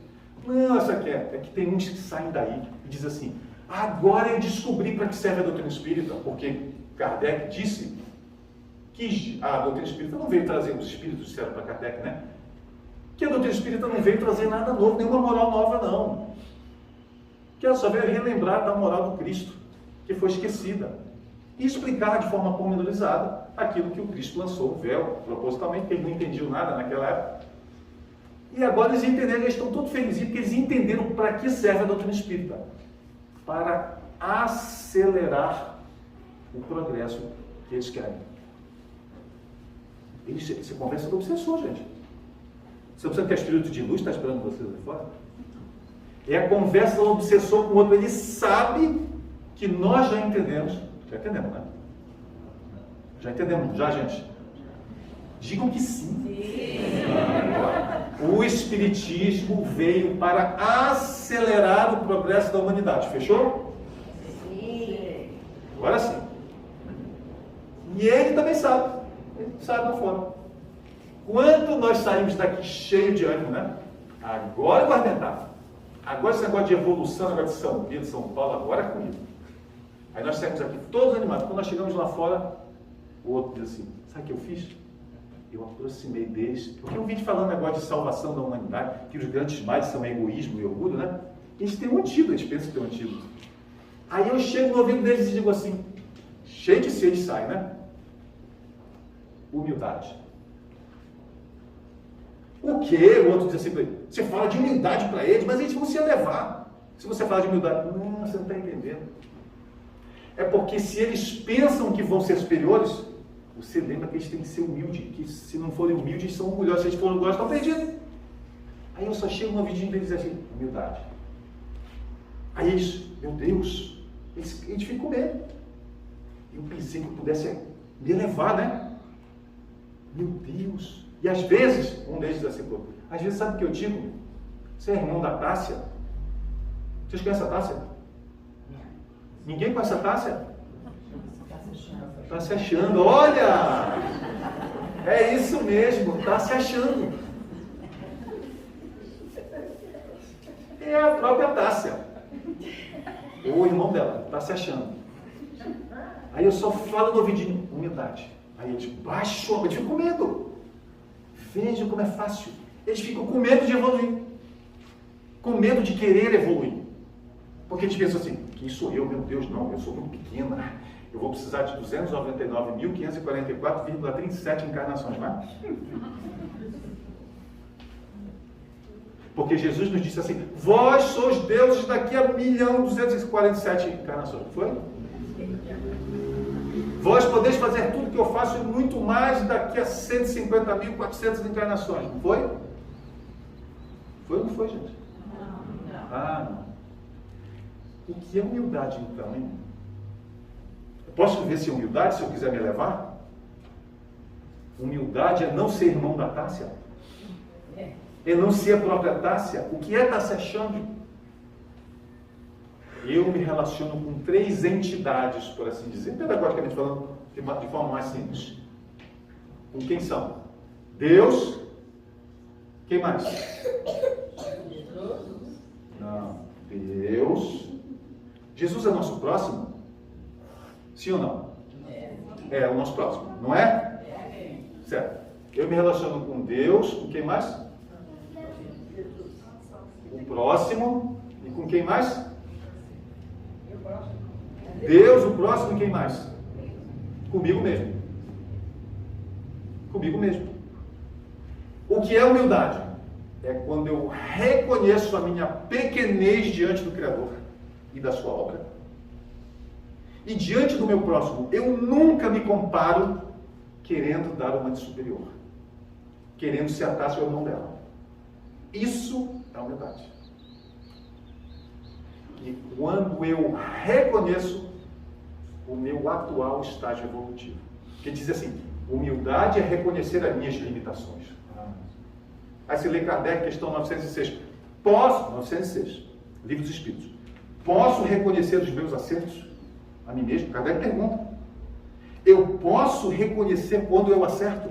Não, essa aqui é que tem uns que saem daí e dizem assim, agora eu descobri para que serve a doutrina espírita, porque Kardec disse que a doutrina espírita não veio trazer, os espíritos disseram para Kardec, né? Que a doutrina espírita não veio trazer nada novo, nenhuma moral nova não. Que ela só veio relembrar da moral do Cristo, que foi esquecida. e explicar de forma pormenorizada aquilo que o Cristo lançou, o véu, propositalmente, porque eles não entendiam nada naquela época. E agora eles entenderam, eles estão todos felizes, porque eles entenderam para que serve a doutrina espírita. Para acelerar o progresso que eles querem. Você conversa do obsessor, gente. Você observa que a espírito de luz está esperando vocês ali fora? É a conversa do obsessor com o outro. Ele sabe que nós já entendemos. Já entendemos, né? Já entendemos, já, gente? Digam que sim. O Espiritismo veio para acelerar o progresso da humanidade. Fechou? Sim. Agora sim. E ele também sabe. Ele sabe lá fora. Quando nós saímos daqui cheio de ânimo, né? Agora eu vou arrebentar. Agora esse negócio de evolução, negócio de São Pedro, São Paulo, agora é comigo. Aí nós saímos aqui todos animados. Quando nós chegamos lá fora, o outro diz assim, sabe o que eu fiz? Eu aproximei deles, porque eu vi falando negócio de salvação da humanidade, que os grandes males são egoísmo e orgulho, né? Eles têm um antídoto, eles pensam que tem um antídoto. Aí eu chego no ouvido deles e digo assim, cheio de sede sai, né? Humildade. O quê? O outro diz assim para ele, você fala de humildade para eles, mas eles vão se elevar. Se você fala de humildade, não, você não está entendendo. É porque se eles pensam que vão ser superiores, você lembra que eles têm que ser humildes, que se não forem humildes, eles são orgulhosos, se eles forem orgulhosos, estão perdidos. Aí eu só chego no ouvidinho deles e diz assim, humildade. Aí eles, meu Deus, eles ficam com medo. Eu pensei que eu pudesse me elevar, né? Meu Deus. E às vezes, um deles diz assim, pô, às vezes sabe o que eu digo? Você é irmão da Tássia? Vocês conhecem a Tássia? Ninguém conhece a Tássia? Está se achando, olha! É isso mesmo, está se achando. É a própria Tássia. O irmão dela, está se achando. Aí eu só falo no ouvidinho, humildade. Aí eles baixam, eles ficam com medo. Vejam como é fácil. Eles ficam com medo de evoluir. Com medo de querer evoluir. Porque eles pensam assim, quem sou eu? Meu Deus, não, eu sou muito pequena. Eu vou precisar de 299.544,37 encarnações mais. Porque Jesus nos disse assim, vós sois deuses daqui a 1.247 encarnações. Foi? Vós podeis fazer tudo que eu faço e muito mais daqui a 150.400 encarnações. Não foi? Foi ou não foi, gente? Ah, não. O que é humildade, então, hein? Eu posso viver sem humildade se eu quiser me elevar? Humildade é não ser irmão da Tássia? É não ser a própria Tássia? O que é estar se achando? Eu me relaciono com 3 entidades, por assim dizer, pedagogicamente falando, de forma mais simples. Com quem são? Deus. Quem mais? Não. Deus. Jesus é nosso próximo? Sim ou não? É o nosso próximo, não é? Certo. Eu me relaciono com Deus, com quem mais? O próximo. E com quem mais? Deus, o próximo e quem mais? Comigo mesmo. Comigo mesmo. O que é humildade? É quando eu reconheço a minha pequenez diante do Criador e da sua obra. E diante do meu próximo, eu nunca me comparo querendo dar uma de superior. Querendo se atar ao irmão dela. Isso é humildade. E quando eu reconheço o meu atual estágio evolutivo. Que diz assim, humildade é reconhecer as minhas limitações. Aí você lê Kardec, questão 906. 906, Livro dos Espíritos. Posso reconhecer os meus acertos a mim mesmo? Kardec pergunta. Eu posso reconhecer quando eu acerto?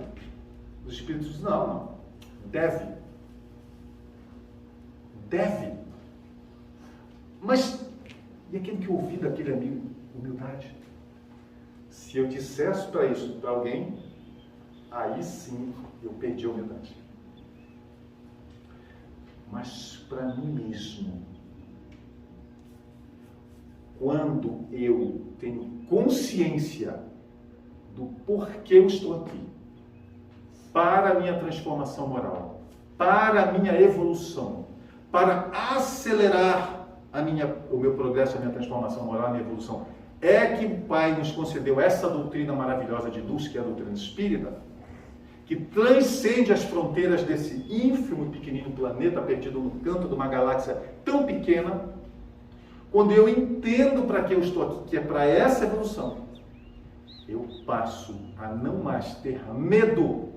Os Espíritos dizem, não. Deve. Deve. Mas, e aquele que ouvi daquele amigo? Humildade. Se eu dissesse para isso para alguém, aí sim eu perdi a humildade. Mas para mim mesmo, quando eu tenho consciência do porquê eu estou aqui, para a minha transformação moral, para a minha evolução, para acelerar o meu progresso, a minha transformação moral, a minha evolução, é que o Pai nos concedeu essa doutrina maravilhosa de luz, que é a doutrina espírita, que transcende as fronteiras desse ínfimo e pequenino planeta perdido no canto de uma galáxia tão pequena. Quando eu entendo para que eu estou aqui, que é para essa evolução, eu passo a não mais ter medo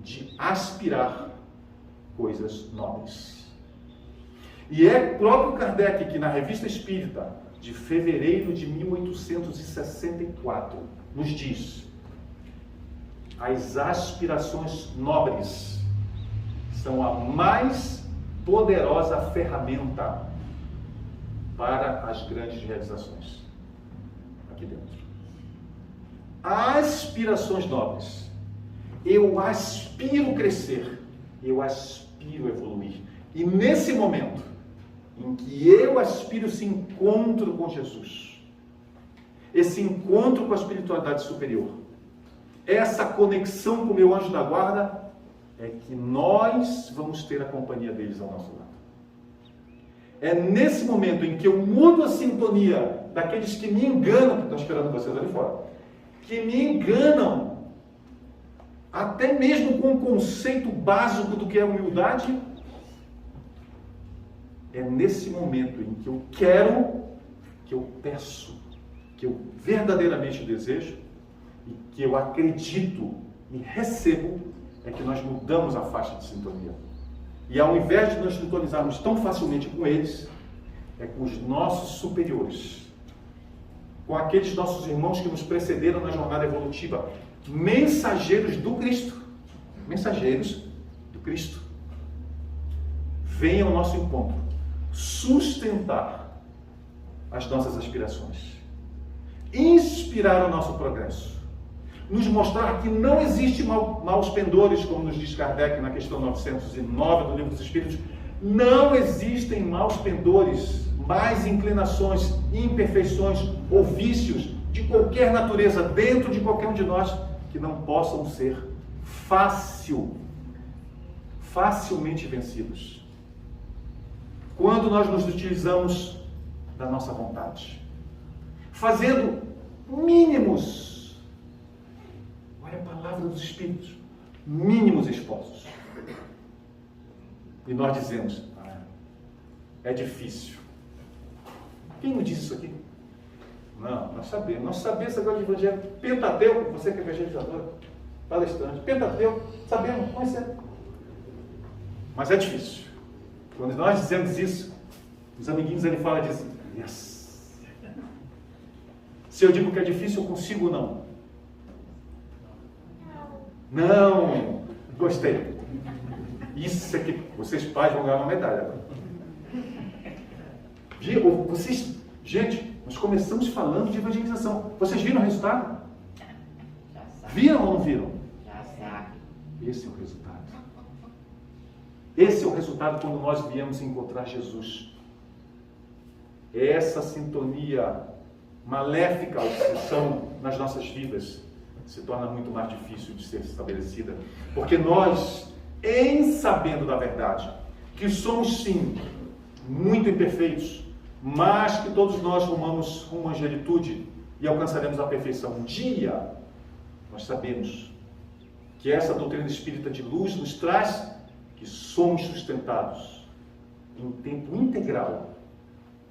de aspirar coisas nobres. E é próprio Kardec que na Revista Espírita, de fevereiro de 1864, nos diz: as aspirações nobres são a mais poderosa ferramenta para as grandes realizações aqui dentro. Aspirações nobres. Eu aspiro crescer, eu aspiro evoluir. E nesse momento em que eu aspiro esse encontro com Jesus, esse encontro com a espiritualidade superior, essa conexão com o meu anjo da guarda, é que nós vamos ter a companhia deles ao nosso lado. É nesse momento em que eu mudo a sintonia daqueles que me enganam, que estão esperando vocês ali fora, que me enganam, até mesmo com o conceito básico do que é humildade. É nesse momento em que eu quero, que eu peço, que eu verdadeiramente desejo e que eu acredito e recebo, é que nós mudamos a faixa de sintonia. E ao invés de nos sintonizarmos tão facilmente com eles, é com os nossos superiores, com aqueles nossos irmãos que nos precederam na jornada evolutiva, mensageiros do Cristo. Mensageiros do Cristo. Venham ao nosso encontro sustentar as nossas aspirações, inspirar o nosso progresso, nos mostrar que não existe maus pendores, como nos diz Kardec na questão 909 do Livro dos Espíritos. Não existem maus pendores, más inclinações, imperfeições ou vícios de qualquer natureza dentro de qualquer um de nós que não possam ser facilmente vencidos. Quando nós nos utilizamos da nossa vontade, fazendo mínimos, olha a palavra dos Espíritos, mínimos esforços. E nós dizemos, é difícil. Quem nos diz isso aqui? Não, nós sabemos esse negócio de evangelho. Pentateuco, você que é evangelizador, palestrante, Pentateuco, sabemos, conhecemos. Mas é difícil. Quando nós dizemos isso, os amiguinhos ali fora dizem, yes. Se eu digo que é difícil, eu consigo ou não? Não, gostei. Isso é que vocês pais vão ganhar uma medalha. Gente, nós começamos falando de evangelização. Vocês viram o resultado? Viram ou não viram? Esse é o resultado. Esse é o resultado quando nós viemos encontrar Jesus. Essa sintonia maléfica, obsessão nas nossas vidas, se torna muito mais difícil de ser estabelecida. Porque nós, em sabendo da verdade, que somos sim muito imperfeitos, mas que todos nós rumamos rumo à angelitude e alcançaremos a perfeição um dia, nós sabemos que essa doutrina espírita de luz nos traz que somos sustentados em tempo integral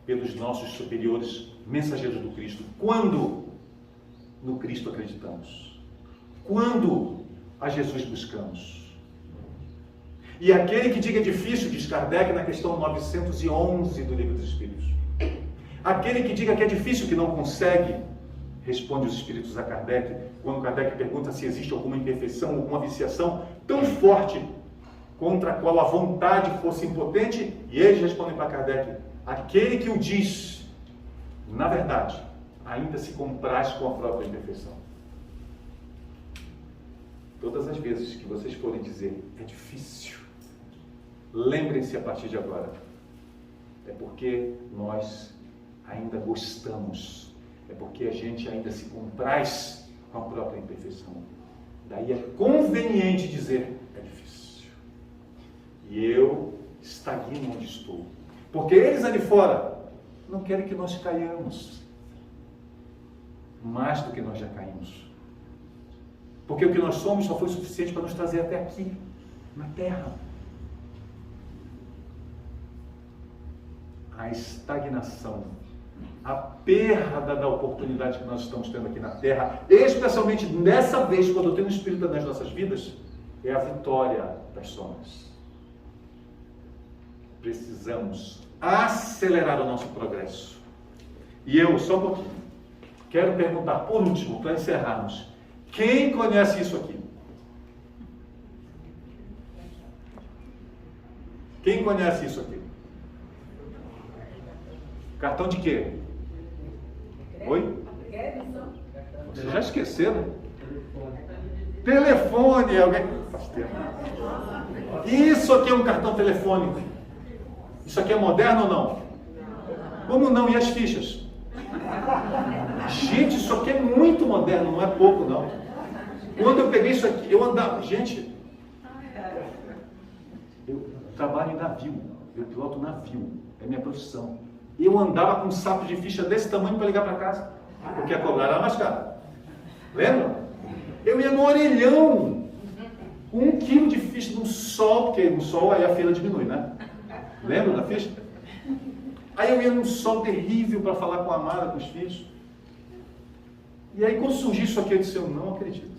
pelos nossos superiores mensageiros do Cristo. Quando no Cristo acreditamos, quando a Jesus buscamos. E aquele que diga difícil, diz Kardec na questão 911 do Livro dos Espíritos, aquele que diga que é difícil, que não consegue, responde os Espíritos a Kardec, quando Kardec pergunta se existe alguma imperfeição, alguma viciação tão forte contra a qual a vontade fosse impotente, e eles respondem para Kardec, aquele que o diz, na verdade, ainda se compraz com a própria imperfeição. Todas as vezes que vocês forem dizer, é difícil, lembrem-se a partir de agora, é porque nós ainda gostamos, É porque a gente ainda se compraz com a própria imperfeição. Daí é conveniente dizer, é difícil. E eu estagno onde estou. Porque eles ali fora não querem que nós caiamos. Mais do que nós já caímos. Porque o que nós somos só foi suficiente para nos trazer até aqui, na Terra. A estagnação, a perda da oportunidade que nós estamos tendo aqui na Terra, especialmente dessa vez, quando eu tenho o Espírito nas nossas vidas, é a vitória das sombras. Precisamos acelerar o nosso progresso. E eu, só um pouquinho, quero perguntar por último, para encerrarmos, quem conhece isso aqui? Quem conhece isso aqui? Cartão de quê? Oi? Vocês já esqueceram? Telefone. Alguém? Faz tempo. Isso aqui é um cartão telefônico. Isso aqui é moderno ou não? Como não? E as fichas? Gente, isso aqui é muito moderno, não é pouco não. Quando eu peguei isso aqui, eu andava... Gente, eu trabalho em navio, eu piloto navio, é minha profissão. Eu andava com um saco de ficha desse tamanho para ligar para casa, porque a cobrar era mais caro. Lembra? Eu ia no orelhão, com 1 quilo de ficha no sol, porque no sol aí a fila diminui, né? Lembra da ficha? Aí eu ia num sol terrível para falar com a Amara, com os filhos. E aí quando surgiu isso aqui, eu disse, eu não acredito.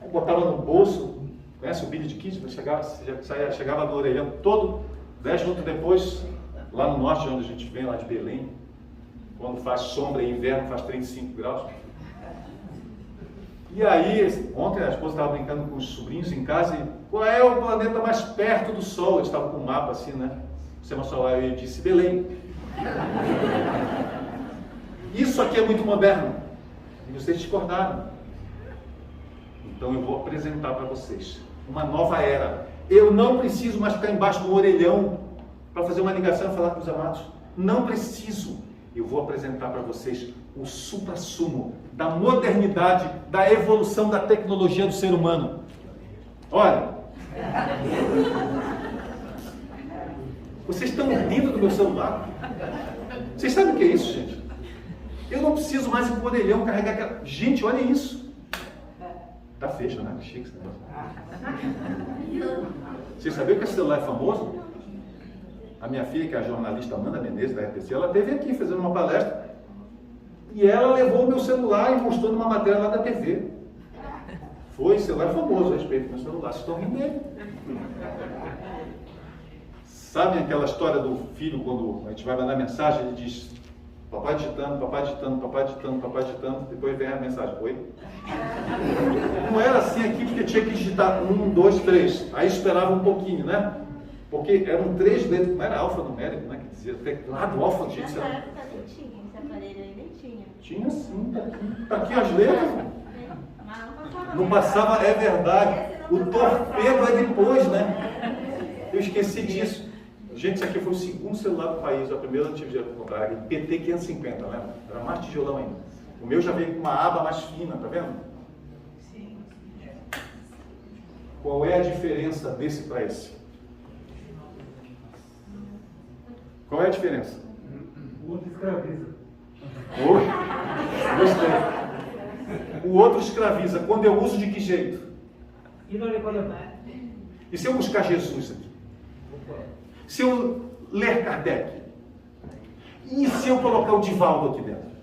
Aí botava no bolso, conhece o Billy de Kid? Chegava no orelhão todo, 10 minutos depois, lá no norte, onde a gente vem, lá de Belém, quando faz sombra e inverno, faz 35 graus. E aí, ontem a esposa estava brincando com os sobrinhos em casa e qual é o planeta mais perto do Sol? Eles estavam com um mapa assim, né? O sistema solar, eu disse Belém. Isso aqui é muito moderno. E vocês discordaram. Então eu vou apresentar para vocês uma nova era. Eu não preciso mais ficar embaixo do orelhão para fazer uma ligação e falar com os amados. Não preciso. Eu vou apresentar para vocês o suprassumo da modernidade, da evolução da tecnologia do ser humano. Olha. Vocês estão rindo do meu celular? Vocês sabem o que é isso, gente? Eu não preciso mais ir para o orelhão carregar aquela... Gente, olha isso. Tá fecho, né? Chique esse negócio. Vocês sabiam que esse celular é famoso? A minha filha, que é a jornalista Amanda Menezes, da RTC, ela esteve aqui fazendo uma palestra e ela levou o meu celular e mostrou numa matéria lá da TV. Foi, celular famoso a respeito do meu celular. Vocês estão rindo dele. Sabem aquela história do filho, quando a gente vai mandar mensagem, ele diz papai digitando, papai digitando, papai digitando, papai digitando, depois vem a mensagem, oi? Não era assim aqui, porque tinha que digitar 1, 2, 3, aí esperava um pouquinho, né? Porque eram 3 letras, não era alfanumérico, né? Que dizia, teclado alfa, gente. Nessa época nem tinha, esse aparelho aí nem tinha. Tinha sim, tá aqui as letras. Mas Não passava, é verdade. O torpedo é depois, né? Eu esqueci disso. Gente, isso aqui foi o segundo celular do país. A primeira eu não tive dinheiro para comprar. Era PT 550, lembra? Era mais tijolão ainda. O meu já veio com uma aba mais fina, tá vendo? Sim. Qual é a diferença desse para esse? Qual é a diferença? O outro escraviza. Gostei. O outro escraviza. Quando eu uso de que jeito? E se eu buscar Jesus aqui? Se eu ler Kardec? E se eu colocar o Divaldo aqui dentro?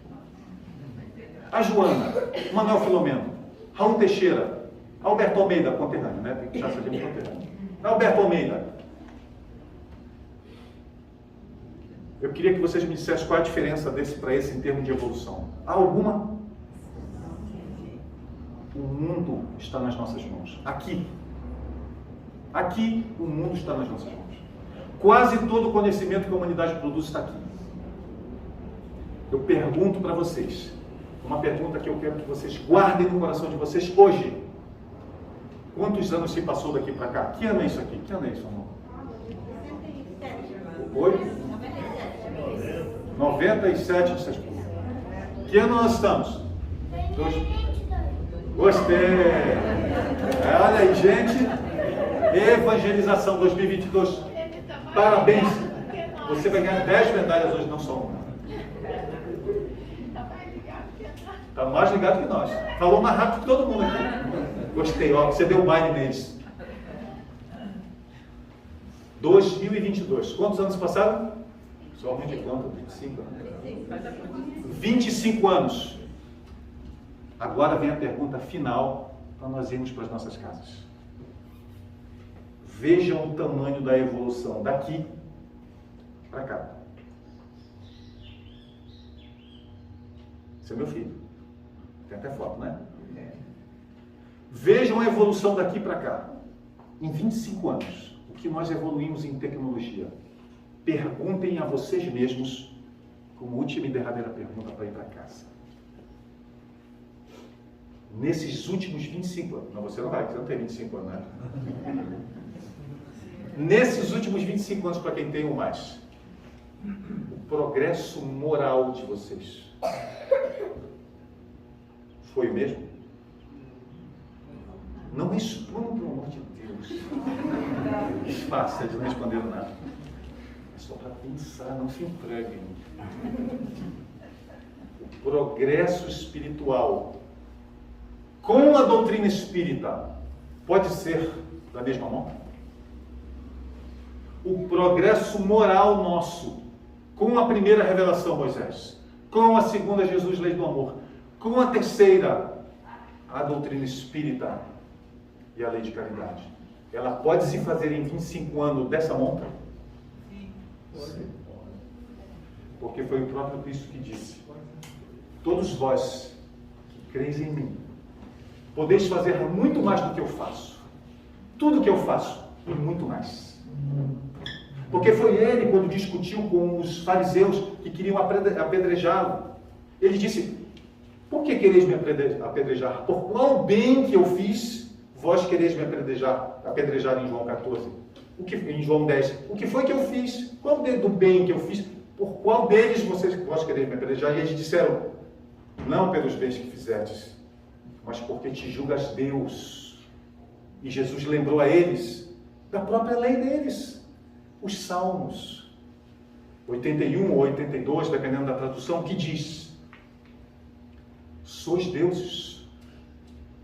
A Joana, Manuel Filomeno, Raul Teixeira, Alberto Almeida, conterrâneo, né? Tem que deixar essa gente conterrâneo. Alberto Almeida. Eu queria que vocês me dissessem qual é a diferença desse para esse em termos de evolução. Há alguma? O mundo está nas nossas mãos. Aqui. Aqui, o mundo está nas nossas mãos. Quase todo o conhecimento que a humanidade produz está aqui. Eu pergunto para vocês, uma pergunta que eu quero que vocês guardem no coração de vocês hoje. Quantos anos se passou daqui para cá? Que ano é isso aqui? Que ano é isso, amor? 97. Oi? 97 de 7. Que ano nós estamos? Gostei! Olha aí, gente. Evangelização 2022. Parabéns! Você vai ganhar 10 medalhas hoje, não só uma. Está mais ligado que nós. Falou mais rápido que todo mundo aqui. Gostei, ó. Você deu baile neles. 2022. Quantos anos passaram? Só de conta, 25 anos. 25 anos. Agora vem a pergunta final para nós irmos para as nossas casas. Vejam o tamanho da evolução daqui para cá. Esse é meu filho. Tem até foto, né? Vejam a evolução daqui para cá. Em 25 anos, o que nós evoluímos em tecnologia. Perguntem a vocês mesmos, como última e derradeira pergunta para ir para casa. Nesses últimos 25 anos, não, você não vai, você não tem 25 anos, né? Nesses últimos 25 anos, para quem tem ou mais, o progresso moral de vocês foi o mesmo? Não respondam, pelo amor de Deus. Fácil, eles não responderam nada. É só para pensar, não se entreguem. O progresso espiritual com a doutrina espírita pode ser da mesma mão? O progresso moral nosso com a primeira revelação, Moisés, com a segunda, Jesus, lei do amor, com a terceira, a doutrina espírita e a lei de caridade, ela pode se fazer em 25 anos dessa monta? Sim. Porque foi o próprio Cristo que disse: todos vós que creis em mim, podeis fazer muito mais do que eu faço. Tudo que eu faço e muito mais. Porque foi ele, quando discutiu com os fariseus que queriam apedrejá-lo, ele disse: por que quereis me apedrejar? Por qual bem que eu fiz, vós quereis me apedrejar em João 14? Em João 10. O que foi que eu fiz? Qual do bem que eu fiz? Por qual deles vós quereis me apedrejar? E eles disseram: não pelos bens que fizestes, mas porque te julgas Deus. E Jesus lembrou a eles da própria lei deles. Os Salmos 81 ou 82, dependendo da tradução, que diz: sois deuses,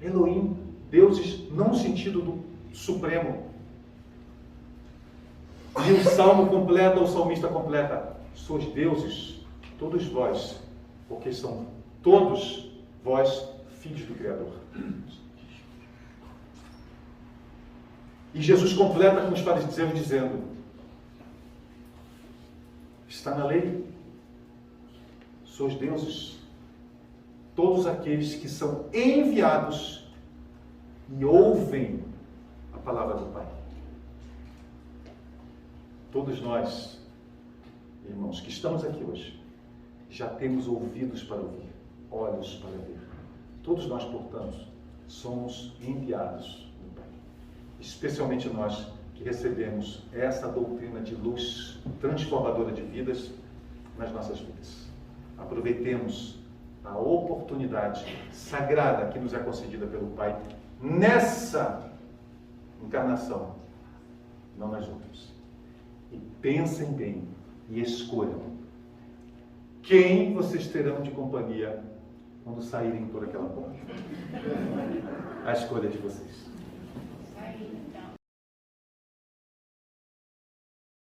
Elohim, deuses não no sentido do supremo. E o Salmo completa, o salmista completa: sois deuses, todos vós, porque são todos vós filhos do Criador. E Jesus completa com os fariseus dizendo: está na lei, sois deuses, todos aqueles que são enviados e ouvem a palavra do Pai. Todos nós, irmãos, que estamos aqui hoje, já temos ouvidos para ouvir, olhos para ver. Todos nós, portanto, somos enviados do Pai. Especialmente nós que recebemos essa doutrina de luz transformadora de vidas nas nossas vidas. Aproveitemos a oportunidade sagrada que nos é concedida pelo Pai nessa encarnação, não nas outras. E pensem bem e escolham quem vocês terão de companhia quando saírem por aquela porta. A escolha de vocês.